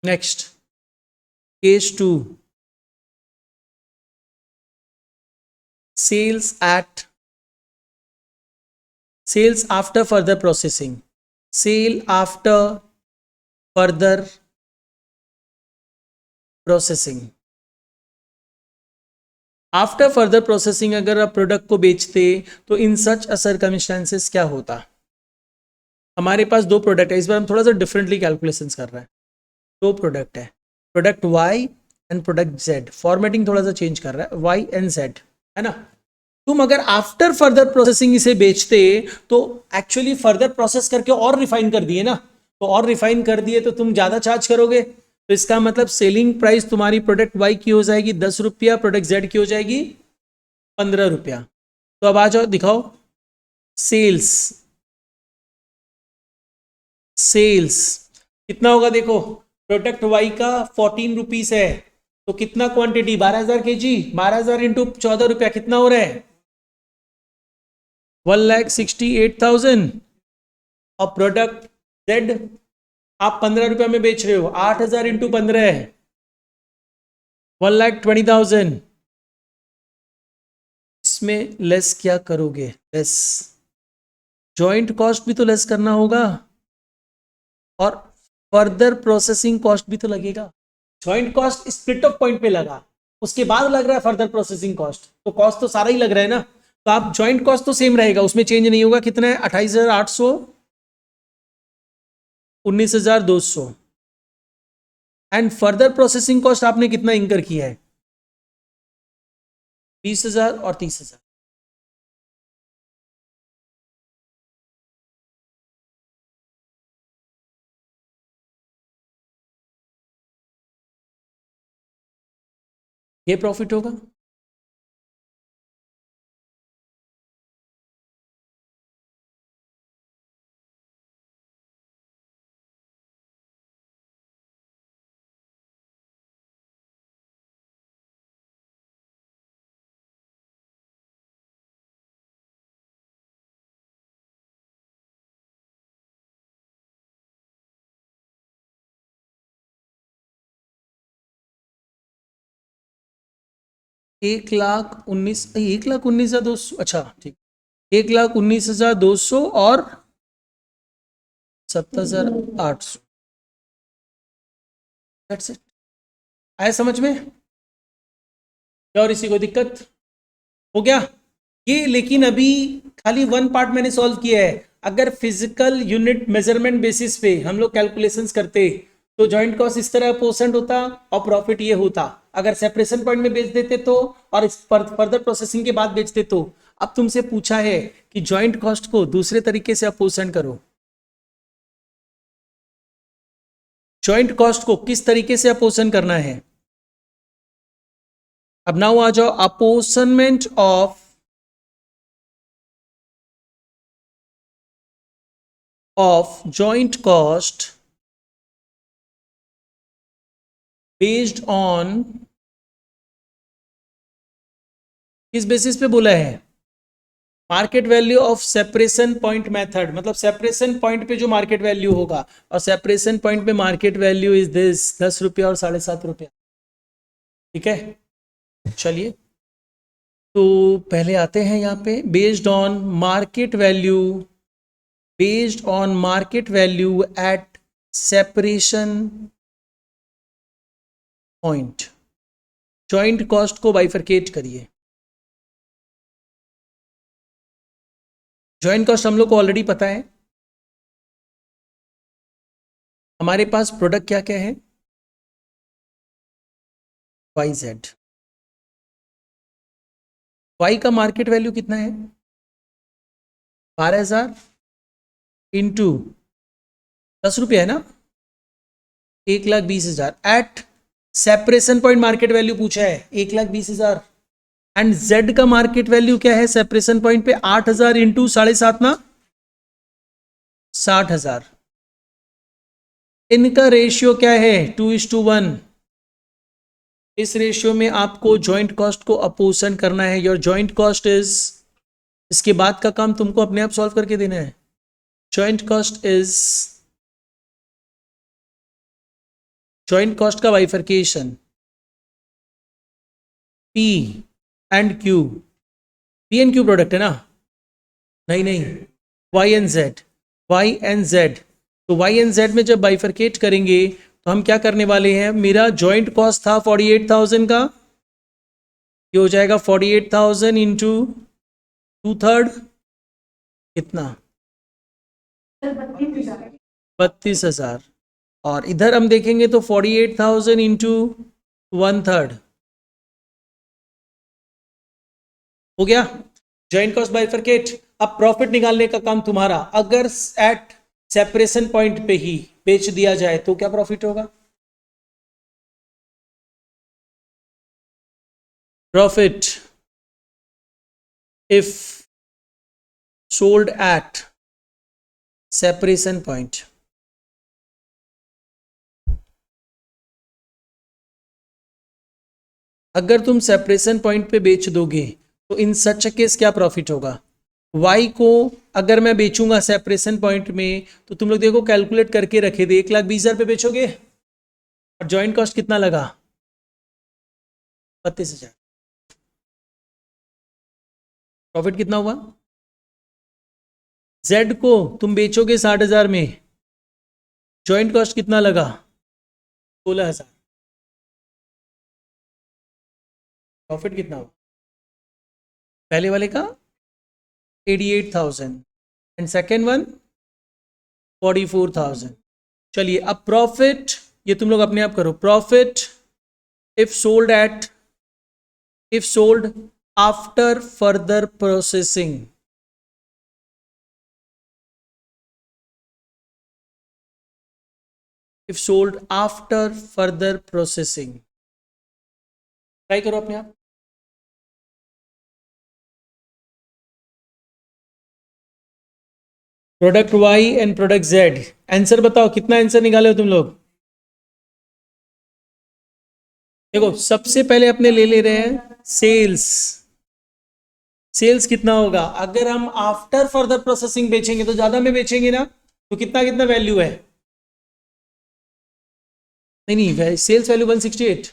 Next case 2 sales at, sales after further processing, sale after further processing. After further processing अगर आप प्रोडक्ट को बेचते तो इन सच अ सर्कमस्टेंसेस क्या होता। हमारे पास 2 प्रोडक्ट है, इस बार हम थोड़ा सा डिफरेंटली कैलकुलेशंस कर रहे हैं। 2 प्रोडक्ट है, product Y and product Z, formatting थोड़ा सा चेंज कर रहा है, वाई एंड जेड है ना। तुम अगर आफ्टर फर्दर प्रोसेसिंग इसे बेचते तो एक्चुअली फर्दर प्रोसेस करके और रिफाइन कर दिए ना, तो और रिफाइन कर दिए तो तुम ज्यादा चार्ज करोगे, तो इसका मतलब सेलिंग प्राइस तुम्हारी प्रोडक्ट वाई की हो जाएगी 10 रुपया, प्रोडक्ट जेड की हो जाएगी 15 रुपया। तो अब आ जाओ दिखाओ, सेल्स, सेल्स कितना होगा देखो, प्रोडक्ट वाई का 14 रुपीस है, तो कितना क्वांटिटी 12,000 kg, 12,000 इंटू 14 रुपया कितना हो रहा है 1,68,000। और प्रोडक्ट जेड आप 15 रुपया में बेच रहे हो, 8,000 इंटू 15 है 1,20,000। इसमें लेस क्या करोगे? लेस जॉइंट कॉस्ट भी तो लेस करना होगा और फर्दर प्रोसेसिंग कॉस्ट भी तो लगेगा। Joint cost split off point पे लगा, उसके बाद लग रहा है फर्दर प्रोसेसिंग कॉस्ट, तो कॉस्ट तो सारा ही लग रहा है ना। तो आप जॉइंट कॉस्ट तो सेम रहेगा, उसमें चेंज नहीं होगा। कितना है? 28,800, 19,200। एंड फर्दर प्रोसेसिंग कॉस्ट आपने कितना इंकर किया है? 20,000 और 30,000। ये प्रॉफिट होगा। एक लाख उन्नीस 1,19,200, अच्छा ठीक, 1,19,200 और 7,800। That's it. आया समझ में? क्या और इसी को दिक्कत हो गया ये? लेकिन अभी खाली वन पार्ट मैंने सॉल्व किया है। अगर फिजिकल यूनिट मेजरमेंट बेसिस पे हम लोग कैलकुलेशंस करते तो जॉइंट कॉस्ट इस तरह % होता और प्रॉफिट ये होता। अगर सेपरेशन पॉइंट में बेच देते तो, और फर्दर प्रोसेसिंग के बाद बेचते तो। अब तुमसे पूछा है कि जॉइंट कॉस्ट को दूसरे तरीके से अपोजिशन करो। जॉइंट कॉस्ट को किस तरीके से अपोजिशन करना है? अब नाउ आ जाओ, apportionment of joint cost based on, किस बेसिस पे बोला है? Market value of separation point method, मतलब सेपरेशन पॉइंट पे जो मार्केट वैल्यू होगा, और सेपरेशन पॉइंट पे मार्केट वैल्यू इज दिस 10 रुपया और 7.5 रुपया। ठीक है, चलिए तो पहले आते हैं यहाँ पे, based on market value, based on market value at separation point, joint cost को बाइफरकेट करिए। जॉइंट कॉस्ट हम लोग को ऑलरेडी पता है। हमारे पास प्रोडक्ट क्या क्या है? YZ। Y का मार्केट वैल्यू कितना है? 12,000 इंटू 10 रुपया है ना, 1,20,000। At separation point market value पूछा है 1,20,000। एंड Z का मार्केट वैल्यू क्या है सेपरेशन पॉइंट पे? 8,000 इंटू 7.5 ना, 60,000। इनका रेशियो क्या है? 2:1। इस रेशियो में आपको जॉइंट कॉस्ट को अपोजिशन करना है। योर जॉइंट कॉस्ट इज, इसके बाद का काम तुमको अपने आप सॉल्व करके देना है। Joint cost is, joint cost का bifurcation P and Q। P and Q product है ना? नहीं नहीं, Y and Z, Y and Z। तो Y एंड Z में जब बाइफरकेट करेंगे तो हम क्या करने वाले हैं? मेरा जॉइंट कॉस्ट था 48,000 का, ये हो जाएगा 48,000 इंटू 2/3, कितना? 32,000। और इधर हम देखेंगे तो 48,000 इंटू 1/3 हो गया। Joint cost bifurcate. अब प्रॉफिट निकालने का काम तुम्हारा। अगर एट सेपरेशन पॉइंट पे ही बेच दिया जाए तो क्या प्रॉफिट होगा? Profit if sold eight separation point. अगर तुम सेपरेशन पॉइंट पे बेच दोगे तो इन सच केस क्या प्रॉफिट होगा? Y को अगर मैं बेचूंगा सेपरेशन पॉइंट में तो तुम लोग देखो कैलकुलेट करके रखे थे, 1,20,000 पे बेचोगे और जॉइंट कॉस्ट कितना लगा? 32,000। प्रॉफिट कितना हुआ? जेड को तुम बेचोगे 60,000 में, जॉइंट कॉस्ट कितना लगा? 16,000। प्रॉफिट कितना हुआ पहले वाले का? 88,000 एंड सेकेंड वन 44,000। चलिए अब प्रॉफिट, ये तुम लोग अपने आप करो। Profit if sold at, if sold after further processing, if sold after further processing, try करो अपने आप। Product Y and product Z, answer बताओ कितना आंसर निकाले हो तुम लोग? देखो सबसे पहले अपने ले रहे हैं सेल्स। सेल्स कितना होगा? अगर हम आफ्टर फर्दर प्रोसेसिंग बेचेंगे तो ज्यादा में बेचेंगे ना, तो कितना कितना वैल्यू है? नहीं सेल्स वैल्यू 168।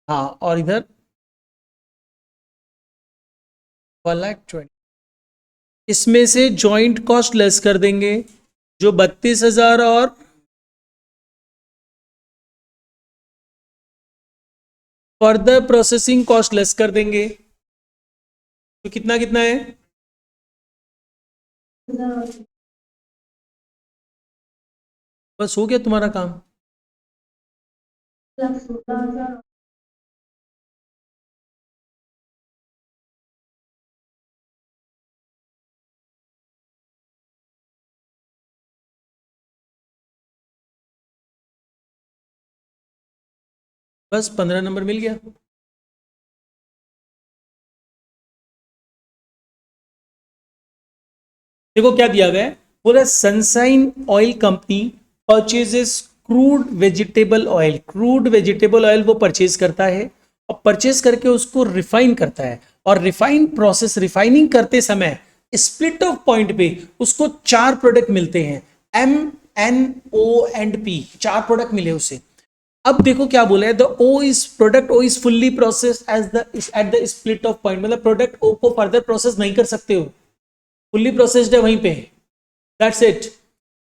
हाँ और इधर 1,20,000। इसमें से जॉइंट कॉस्ट लेस कर देंगे जो 32,000 और फर्दर प्रोसेसिंग कॉस्ट लेस कर देंगे, तो कितना कितना है? बस हो गया तुम्हारा काम। बस 15 नंबर मिल गया। देखो क्या दिया गया है, बोला sunshine oil company purchases crude vegetable oil. Crude vegetable oil वो परचेज करता है और परचेज करके उसको रिफाइन करता है, और रिफाइन प्रोसेस, रिफाइनिंग करते समय स्प्लिट ऑफ पॉइंट पे उसको 4 प्रोडक्ट मिलते हैं, M N O and P, 4 product मिले उसे। अब देखो क्या बोला है, the O is product O is fully process as the at the split off point, मतलब प्रोडक्ट ओ को फर्दर प्रोसेस नहीं कर सकते हो, फुल्ली प्रोसेस्ड है वहीं पे, दैट्स इट।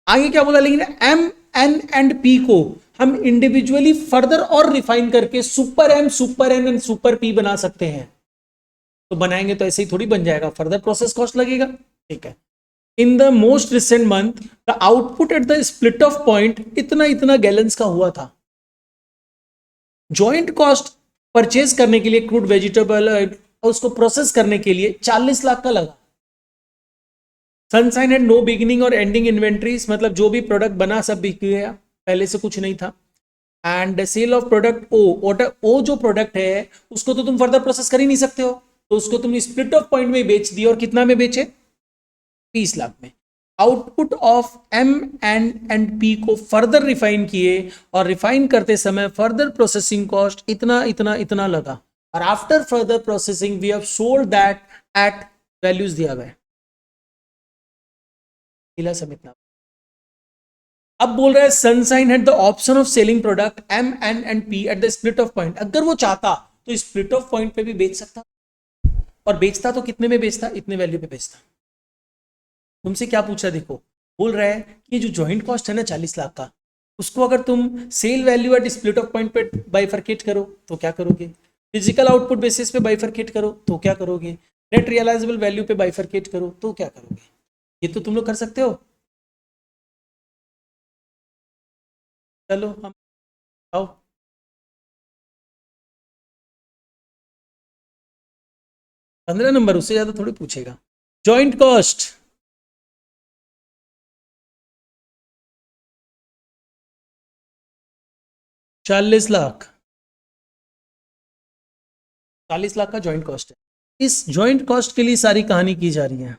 आगे क्या बोला, लेकिन एम एन एंड पी को हम इंडिविजुअली फर्दर और रिफाइन करके super M, super N and super P बना सकते हैं। तो बनाएंगे तो ऐसे ही थोड़ी बन जाएगा, फर्दर प्रोसेस कॉस्ट लगेगा। ठीक है। In the most recent month the output at the split off point इतना इतना गैलन्स का हुआ था। जॉइंट कॉस्ट परचेज करने के लिए क्रूड वेजिटेबल उसको प्रोसेस करने के लिए 40 लाख का लगा। सनशाइन एंड नो बिगिनिंग और एंडिंग इन्वेंट्रीज, मतलब जो भी प्रोडक्ट बना सब बिक गया, पहले से कुछ नहीं था। एंड सेल ऑफ प्रोडक्ट ओ, ओ जो प्रोडक्ट है उसको तो तुम फर्दर प्रोसेस कर ही नहीं सकते हो, तो उसको तुम स्प्लिट ऑफ पॉइंट में बेच दिया, और कितना में बेचे? 20 लाख में। Output of M and P को फर्दर रिफाइन किए, और रिफाइन करते समय फर्दर प्रोसेसिंग कॉस्ट इतना इतना इतना लगा, और after further processing we have sold that at values दिया गया, सब इतना। अब बोल रहा है Sunshine had the option of selling product M and P at the split off point. अगर वो चाहता तो स्प्लिट ऑफ पॉइंट पे भी बेच सकता, और बेचता तो कितने में बेचता? इतने वैल्यू पे बेचता। तुमसे क्या पूछा देखो, बोल रहा है कि जो जॉइंट कॉस्ट है ना 40 लाख का, उसको अगर तुम sale value at split off point पे बाइफरकेट करो तो क्या करोगे? फिजिकल आउटपुट बेसिस पे बाइफरकेट करो तो क्या करोगे? नेट रियलाइजेबल वैल्यू पे बाइफरकेट करो तो क्या करोगे? ये तो तुम लोग कर सकते हो। चलो हम आओ। 15 नंबर, उससे ज्यादा थोड़ी पूछेगा। जॉइंट कॉस्ट 40 लाख, 40 लाख का जॉइंट कॉस्ट है। इस जॉइंट कॉस्ट के लिए सारी कहानी की जा रही है।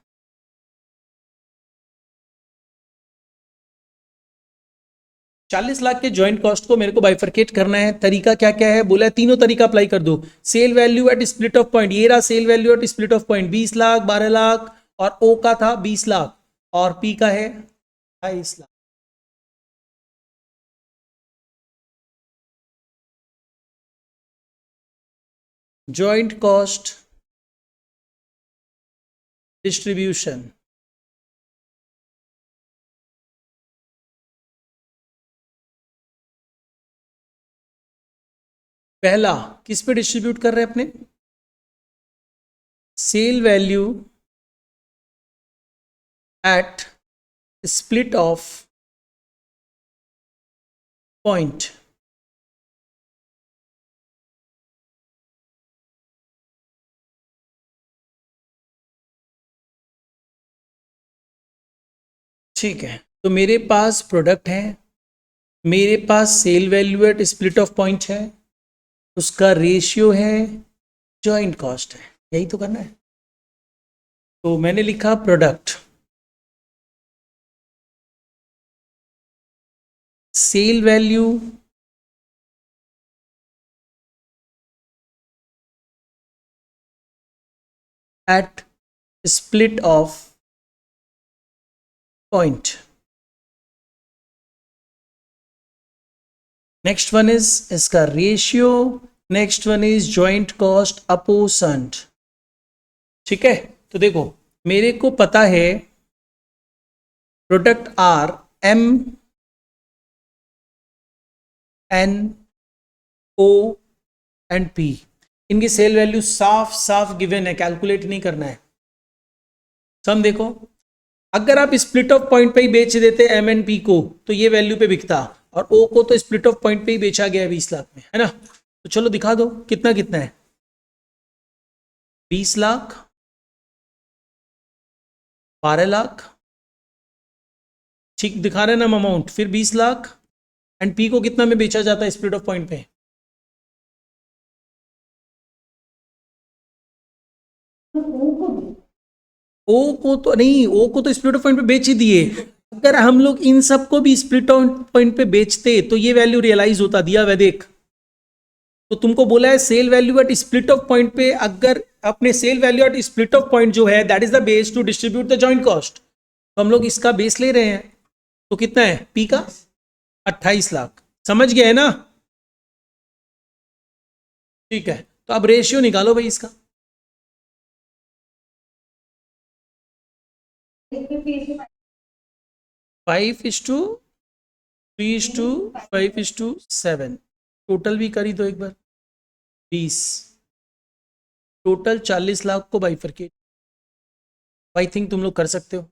40 लाख के जॉइंट कॉस्ट को मेरे को बाइफरकेट करना है। तरीका क्या क्या है? बोला है तीनों तरीका अप्लाई कर दो। Sale value at split off point, ये रहा sale value at split off point, 20 lakh, 12 lakh, और ओ का था 20 लाख, और पी का है 22 लाख। Joint cost distribution. पहला किस पे डिस्ट्रीब्यूट कर रहे हैं अपने? Sale value at split off point. ठीक है, तो मेरे पास प्रोडक्ट है, मेरे पास sale value at split off point है, उसका रेशियो है, जॉइंट कॉस्ट है, यही तो करना है। तो मैंने लिखा product sale value at split off point. Next one is इसका ratio, next one is joint cost apportionment. ठीक है, तो देखो मेरे को पता है product R M N O and P, इनकी सेल वैल्यू साफ साफ गिवन है, कैलकुलेट नहीं करना है। सम देखो, अगर आप स्प्लिट ऑफ पॉइंट पे ही बेच देते एम एन पी को तो ये वैल्यू पे बिकता, और ओ को तो स्प्लिट ऑफ पॉइंट पे ही बेचा गया 20 लाख में, है ना। तो चलो दिखा दो कितना कितना है। 20 लाख, 12 लाख, ठीक दिखा रहे ना हम अमाउंट, फिर 20 लाख, एंड पी को कितना में बेचा जाता है स्प्लिट ऑफ पॉइंट पे? ओ को तो नहीं, ओ को तो स्प्लिट ऑफ पॉइंट पे बेच ही दिए। अगर हम लोग इन सबको भी स्प्लिट ऑफ पॉइंट पे बेचते तो ये वैल्यू रियलाइज होता, दिया वह देख। तो तुमको बोला है sale value at split off point पे, अगर अपने sale value at split off point जो है that is the base to distribute the joint cost, तो हम लोग इसका बेस ले रहे हैं। तो कितना है पी का? 28 लाख। समझ गए ना? ठीक है, तो अब रेशियो निकालो भाई इसका। 5:3:5:7। टोटल भी करी दो एक बार। 20, टोटल 40 लाख को बाइफरकेट। आई थिंक तुम लोग कर सकते हो।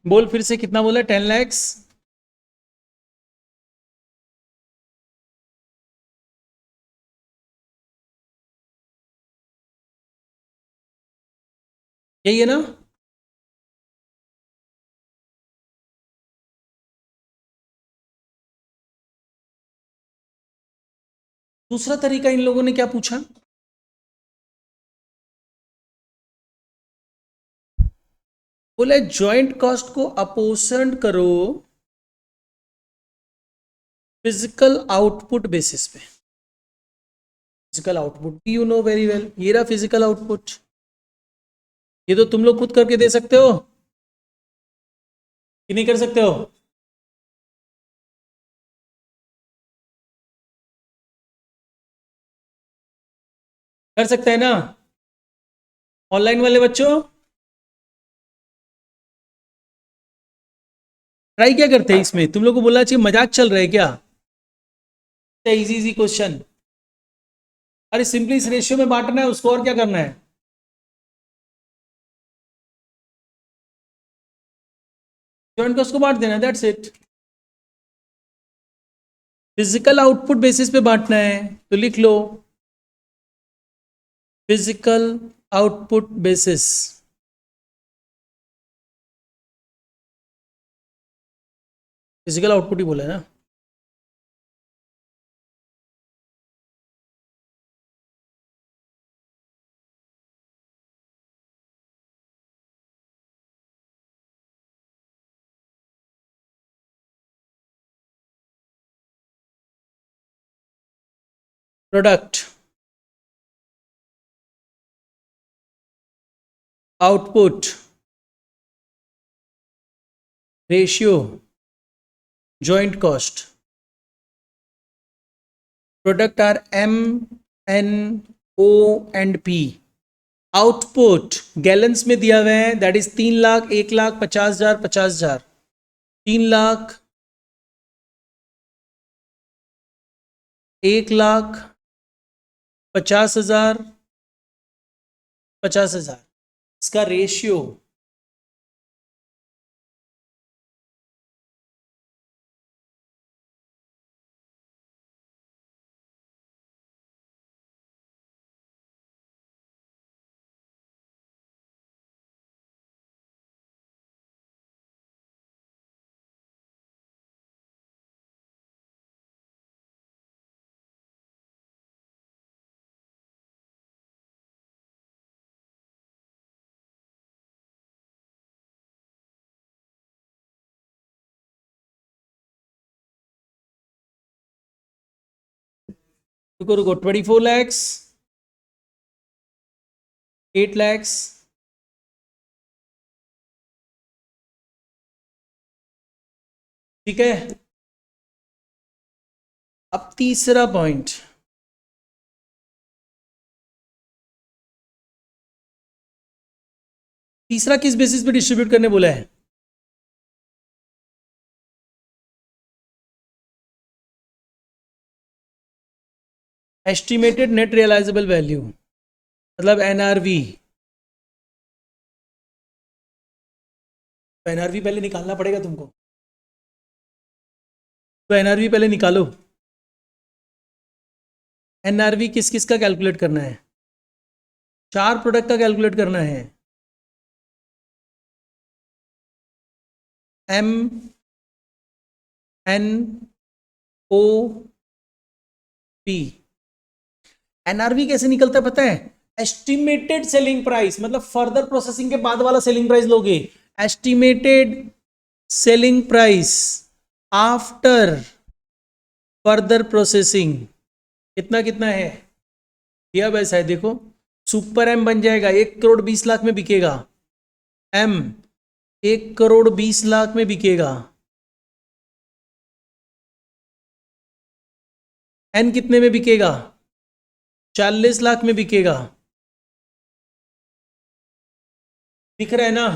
बोल फिर से, कितना बोला? 10 लैक्स। यही है ना? दूसरा तरीका इन लोगों ने क्या पूछा? बोले जॉइंट कॉस्ट को अपोसेंट करो फिजिकल आउटपुट बेसिस पे। Physical output you know very well, ये रहा फिजिकल आउटपुट। ये तो तुम लोग खुद करके दे सकते हो कि नहीं कर सकते हो? कर सकते हैं ना ऑनलाइन वाले बच्चों? ट्राई क्या करते हैं इसमें? तुम लोग को बोलना चाहिए मजाक चल रहा है क्या? Easy easy question. अरे सिंपली इस रेशियो में बांटना है उसको, और क्या करना है? जॉइंट कॉस्ट को बांट देना, that's it. Physical output basis पे बांटना है तो लिख लो physical output basis. Physical output ही बोला है ना। Product output ratio joint cost. Product R M N O and P. Output gallons में दिया हुआ है, दैट इज 3 लाख, 1 लाख, 50,000, 50,000, 3 लाख, 1 लाख, 50,000, 50,000। इसका रेशियो रुको 24 लैक्स, 8 लैक्स, ठीक है। अब तीसरा पॉइंट, तीसरा किस बेसिस पे डिस्ट्रीब्यूट करने बोला है? एस्टिमेटेड नेट रियलाइजेबल वैल्यू, मतलब एनआरवी। तो एनआरवी पहले निकालना पड़ेगा तुमको, तो एनआरवी पहले निकालो। एनआरवी किस किस का कैलकुलेट करना है? 4 प्रोडक्ट का कैलकुलेट करना है। M N O P. NRV कैसे निकलता है पता है? एस्टिमेटेड सेलिंग प्राइस, मतलब फर्दर प्रोसेसिंग के बाद वाला सेलिंग प्राइस लोगे। Estimated selling price after further processing कितना कितना है? दिया वैसा है, देखो। सुपर एम बन जाएगा 1,20,00,000 में बिकेगा। एम 1,20,00,000 में बिकेगा। एन कितने में बिकेगा? 40 लाख में बिकेगा। दिख रहा है ना?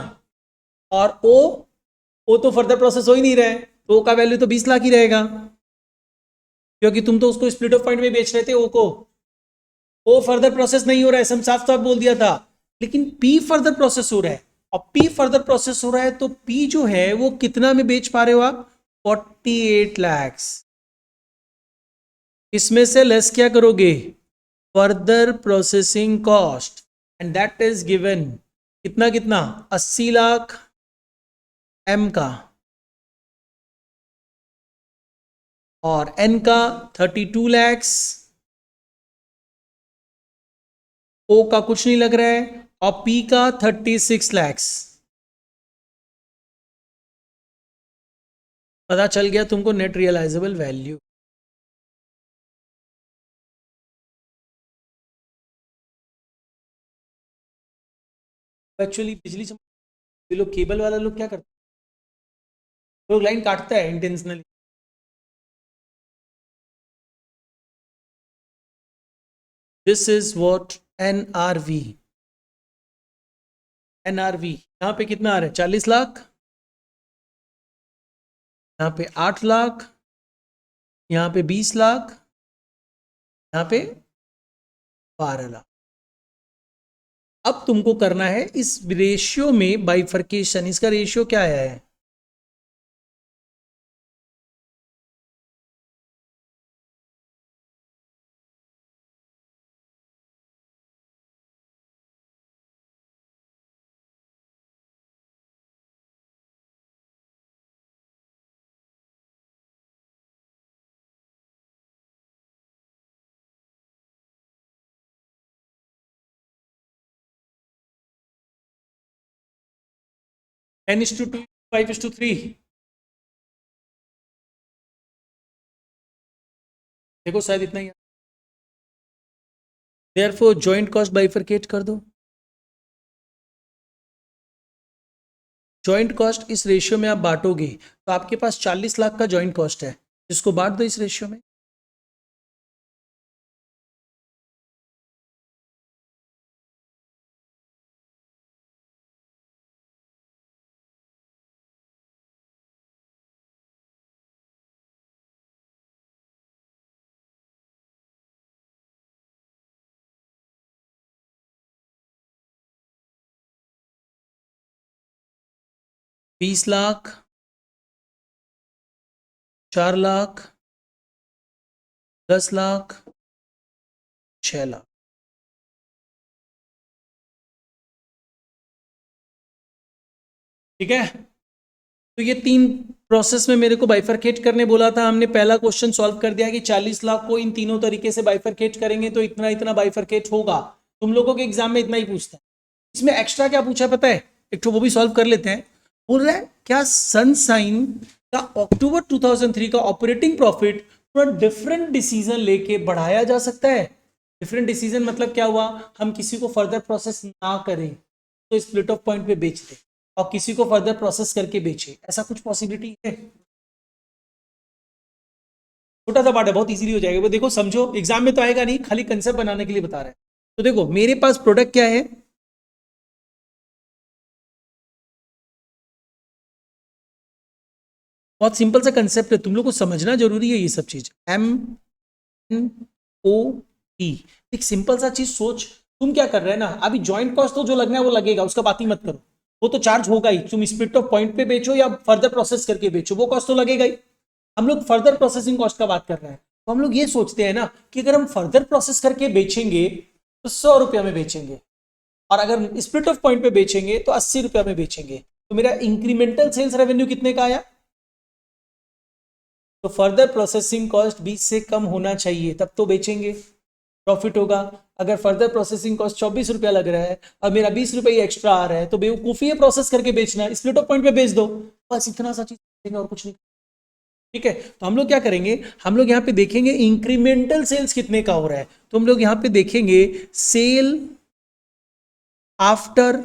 और ओ तो फर्दर प्रोसेस हो ही नहीं रहा है, तो ओ का वैल्यू तो 20 लाख ही रहेगा, क्योंकि तुम तो उसको स्प्लिट ऑफ पॉइंट में बेच रहे थे ओ को। ओ फर्दर प्रोसेस नहीं हो रहा है, हम साफ साफ बोल दिया था। लेकिन पी फर्दर प्रोसेस हो रहा है, और पी फर्दर प्रोसेस हो रहा है तो पी जो है वो कितना में बेच पा रहे हो आप? 48 लैक्स। इसमें से लेस क्या करोगे? Further processing cost, and that is given कितना कितना? 80 लाख एम का, और एन का 32 लैक्स। ओ का कुछ नहीं लग रहा है, और पी का 36 लैक्स। पता चल गया तुमको नेट रियलाइजेबल वैल्यू। एक्चुअली बिजली ये लोग केबल वाला लोग क्या करते हैं, लोग लाइन काटता है intentionally. This is what NRV. NRV यहाँ पे कितना आ रहा है? 40 लाख, यहाँ पे 8 लाख, यहाँ पे 20 लाख, यहाँ पे 12 लाख। अब तुमको करना है इस रेशियो में बाइफर्केशन। इसका रेशियो क्या आया है? 10:2, 5:3। देखो शायद इतना ही। देयरफॉर जॉइंट कॉस्ट बाइफरकेट कर दो। जॉइंट कॉस्ट इस रेशियो में आप बांटोगे तो आपके पास 40 लाख का जॉइंट कॉस्ट है, जिसको बांट दो इस रेशियो में। बीस लाख, 4 लाख, 10 लाख, 6 लाख। ठीक है, तो ये 3 प्रोसेस में मेरे को बाइफरकेट करने बोला था। हमने पहला क्वेश्चन सॉल्व कर दिया कि 40 लाख को इन तीनों तरीके से बाइफरकेट करेंगे तो इतना इतना बाइफरकेट होगा। तुम लोगों के एग्जाम में इतना ही पूछता है। इसमें एक्स्ट्रा क्या पूछा पता है, एक तो वो भी सॉल्व कर लेते हैं। बोल रहा है क्या सनसाइन का अक्टूबर 2003 का ऑपरेटिंग प्रॉफिट थोड़ा डिफरेंट डिसीजन लेके बढ़ाया जा सकता है। डिफरेंट डिसीजन मतलब क्या हुआ, हम किसी को फर्दर प्रोसेस ना करें तो स्प्लिट ऑफ पॉइंट पे बेच दें और किसी को फर्दर प्रोसेस करके बेचे, ऐसा कुछ पॉसिबिलिटी है। छोटा सा पार्ट है, बहुत इजीली हो जाएगा वो। देखो समझो, एग्जाम में तो आएगा नहीं, खाली कंसेप्ट बनाने के लिए बता रहे हैं। तो देखो मेरे पास प्रोडक्ट क्या है, बहुत सिंपल सा कंसेप्ट है, तुम लोग को समझना जरूरी है ये सब चीज। MNOP, एक सिंपल सा चीज सोच। तुम क्या कर रहे हैं ना, अभी ज्वाइंट कॉस्ट तो जो लगना है वो लगेगा, उसका बात ही मत करो। वो तो चार्ज होगा ही, तुम स्प्लिट ऑफ पॉइंट पे बेचो या फर्दर प्रोसेस करके बेचो, वो कॉस्ट तो लगेगा ही। हम लोग फर्दर प्रोसेसिंग कॉस्ट का बात कर रहे हैं, तो हम लोग ये सोचते हैं ना कि अगर हम फर्दर प्रोसेस करके बेचेंगे तो 100 रुपया में बेचेंगे, और अगर स्प्लिट ऑफ पॉइंट पे बेचेंगे तो 80 रुपया में बेचेंगे। तो मेरा इंक्रीमेंटल सेल्स रेवेन्यू कितने का आया, तो फर्दर प्रोसेसिंग कॉस्ट 20 से कम होना चाहिए, तब तो बेचेंगे, प्रॉफिट होगा। अगर फर्दर प्रोसेसिंग कॉस्ट 24 रुपया लग रहा है और मेरा 20 रुपये एक्स्ट्रा आ रहा है, तो बेवकूफी है प्रोसेस करके बेचना, स्प्लिट ऑफ पॉइंट पे बेच दो, बस इतना सा चीज और कुछ नहीं। ठीक है, तो हम लोग क्या करेंगे, हम लोग यहाँ पे देखेंगे इंक्रीमेंटल सेल्स कितने का हो रहा है। तो हम लोग यहाँ पे देखेंगे सेल आफ्टर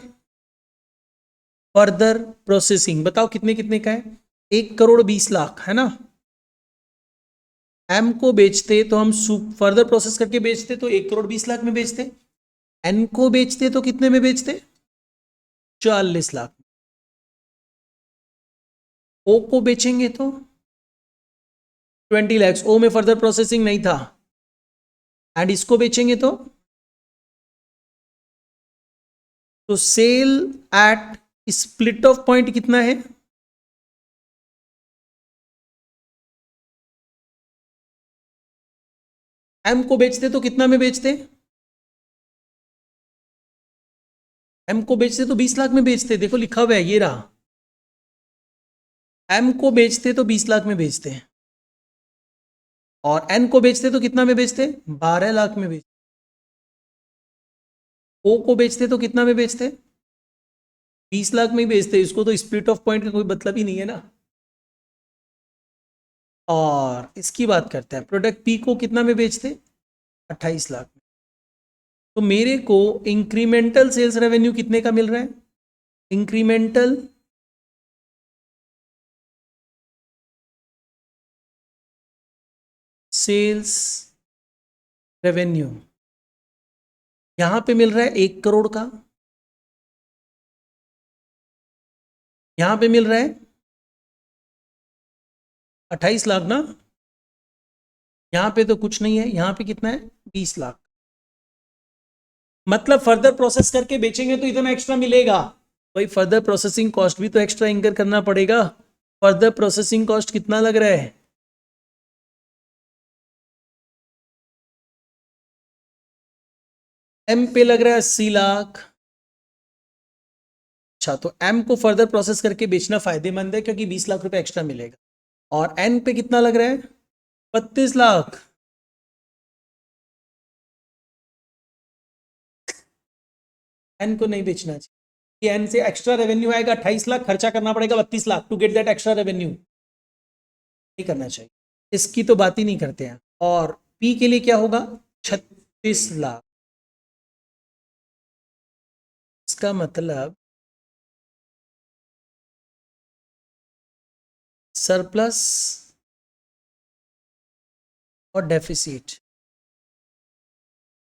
फर्दर प्रोसेसिंग, बताओ कितने कितने का है। 1,20,00,000 है ना। एम को बेचते तो हम फर्दर प्रोसेस करके बेचते तो 1,20,00,000 में बेचते। एन को बेचते तो कितने में बेचते, 40 लाख। ओ को बेचेंगे तो 20 लाख। ओ में फर्दर प्रोसेसिंग नहीं था। एंड इसको बेचेंगे तो sale at split off point कितना है, एम को बेचते तो कितना में बेचते, एम को बेचते तो 20 लाख में बेचते, देखो लिखा हुआ है ये रहा। एम को बेचते तो 20 लाख में बेचते हैं, और एन को बेचते तो कितना में बेचते, 12 लाख में बेचते। ओ को बेचते तो कितना में बेचते, 20 लाख में ही बेचते। इसको तो स्प्लिट ऑफ पॉइंट का कोई मतलब ही नहीं है ना। और इसकी बात करते हैं, प्रोडक्ट पी को कितना में बेचते, 28 लाख में। तो मेरे को इंक्रीमेंटल सेल्स रेवेन्यू कितने का मिल रहा है, इंक्रीमेंटल सेल्स रेवेन्यू यहां पे मिल रहा है 1 करोड़ का, यहां पे मिल रहा है 28 लाख ना। यहां पे तो कुछ नहीं है, यहां पे कितना है, 20 लाख। मतलब फर्दर प्रोसेस करके बेचेंगे तो इतना एक्स्ट्रा मिलेगा। भाई फर्दर प्रोसेसिंग कॉस्ट भी तो एक्स्ट्रा इंकर करना पड़ेगा। फर्दर प्रोसेसिंग कॉस्ट कितना लग रहा है, एम पे लग रहा है 80 लाख। अच्छा, तो एम को फर्दर प्रोसेस करके बेचना फायदेमंद है क्योंकि 20 लाख रुपए एक्स्ट्रा मिलेगा। और एन पे कितना लग रहा है, 32 लाख। एन को नहीं बेचना चाहिए। कि एन से एक्स्ट्रा रेवेन्यू आएगा 28 लाख, खर्चा करना पड़ेगा 32 lakh to get that extra revenue. नहीं करना चाहिए, इसकी तो बात ही नहीं करते हैं। और पी के लिए क्या होगा, 36 लाख। इसका मतलब सरप्लस और डेफिसिट,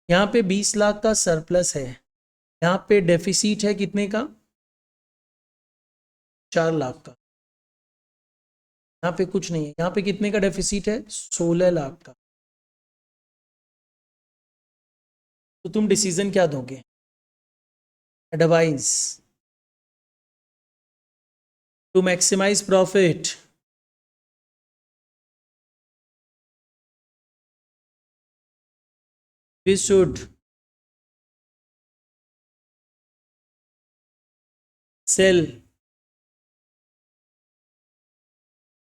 यहाँ पे 20 लाख का सरप्लस है, यहाँ पे डेफिसिट है कितने का, 4 लाख का। यहाँ पे कुछ नहीं है, यहाँ पे कितने का डेफिसिट है, 16 लाख का। तो तुम डिसीजन क्या दोगे, advice to maximize profit, we should sell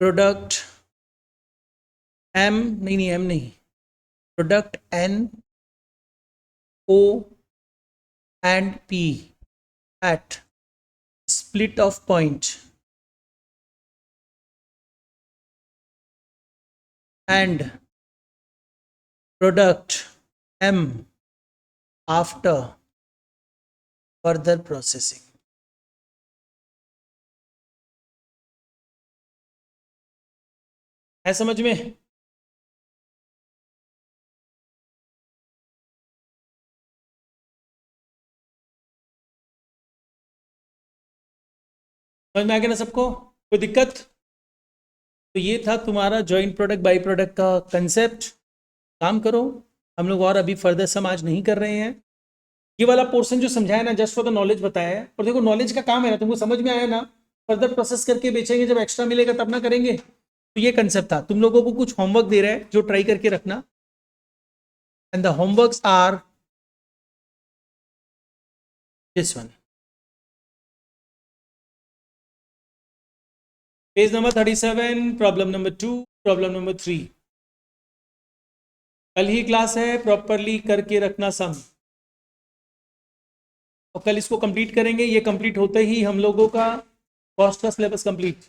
product M, नहीं एम नहीं, product N O and P at split off point and product M after further processing. है समझ में? समझ में आ गया ना सबको, कोई दिक्कत? तो ये था तुम्हारा जॉइंट प्रोडक्ट बाई प्रोडक्ट का कंसेप्ट। काम करो, हम लोग और अभी फर्दर सम आज नहीं कर रहे हैं। ये वाला पोर्शन जो समझाया ना, जस्ट फॉर द नॉलेज बताया है, और देखो नॉलेज का काम है ना, तुमको समझ में आया ना, फर्दर प्रोसेस करके बेचेंगे, जब एक्स्ट्रा मिलेगा तब ना करेंगे। तो ये कंसेप्ट था। तुम लोगों को कुछ होमवर्क दे रहा है जो ट्राई करके रखना, and the homeworks are this one, page number 37, problem number 2, problem number 3। कल ही क्लास है, प्रॉपरली करके रखना सम, और कल इसको कंप्लीट करेंगे। ये कंप्लीट होते ही हम लोगों का कॉस्ट का सिलेबस कंप्लीट।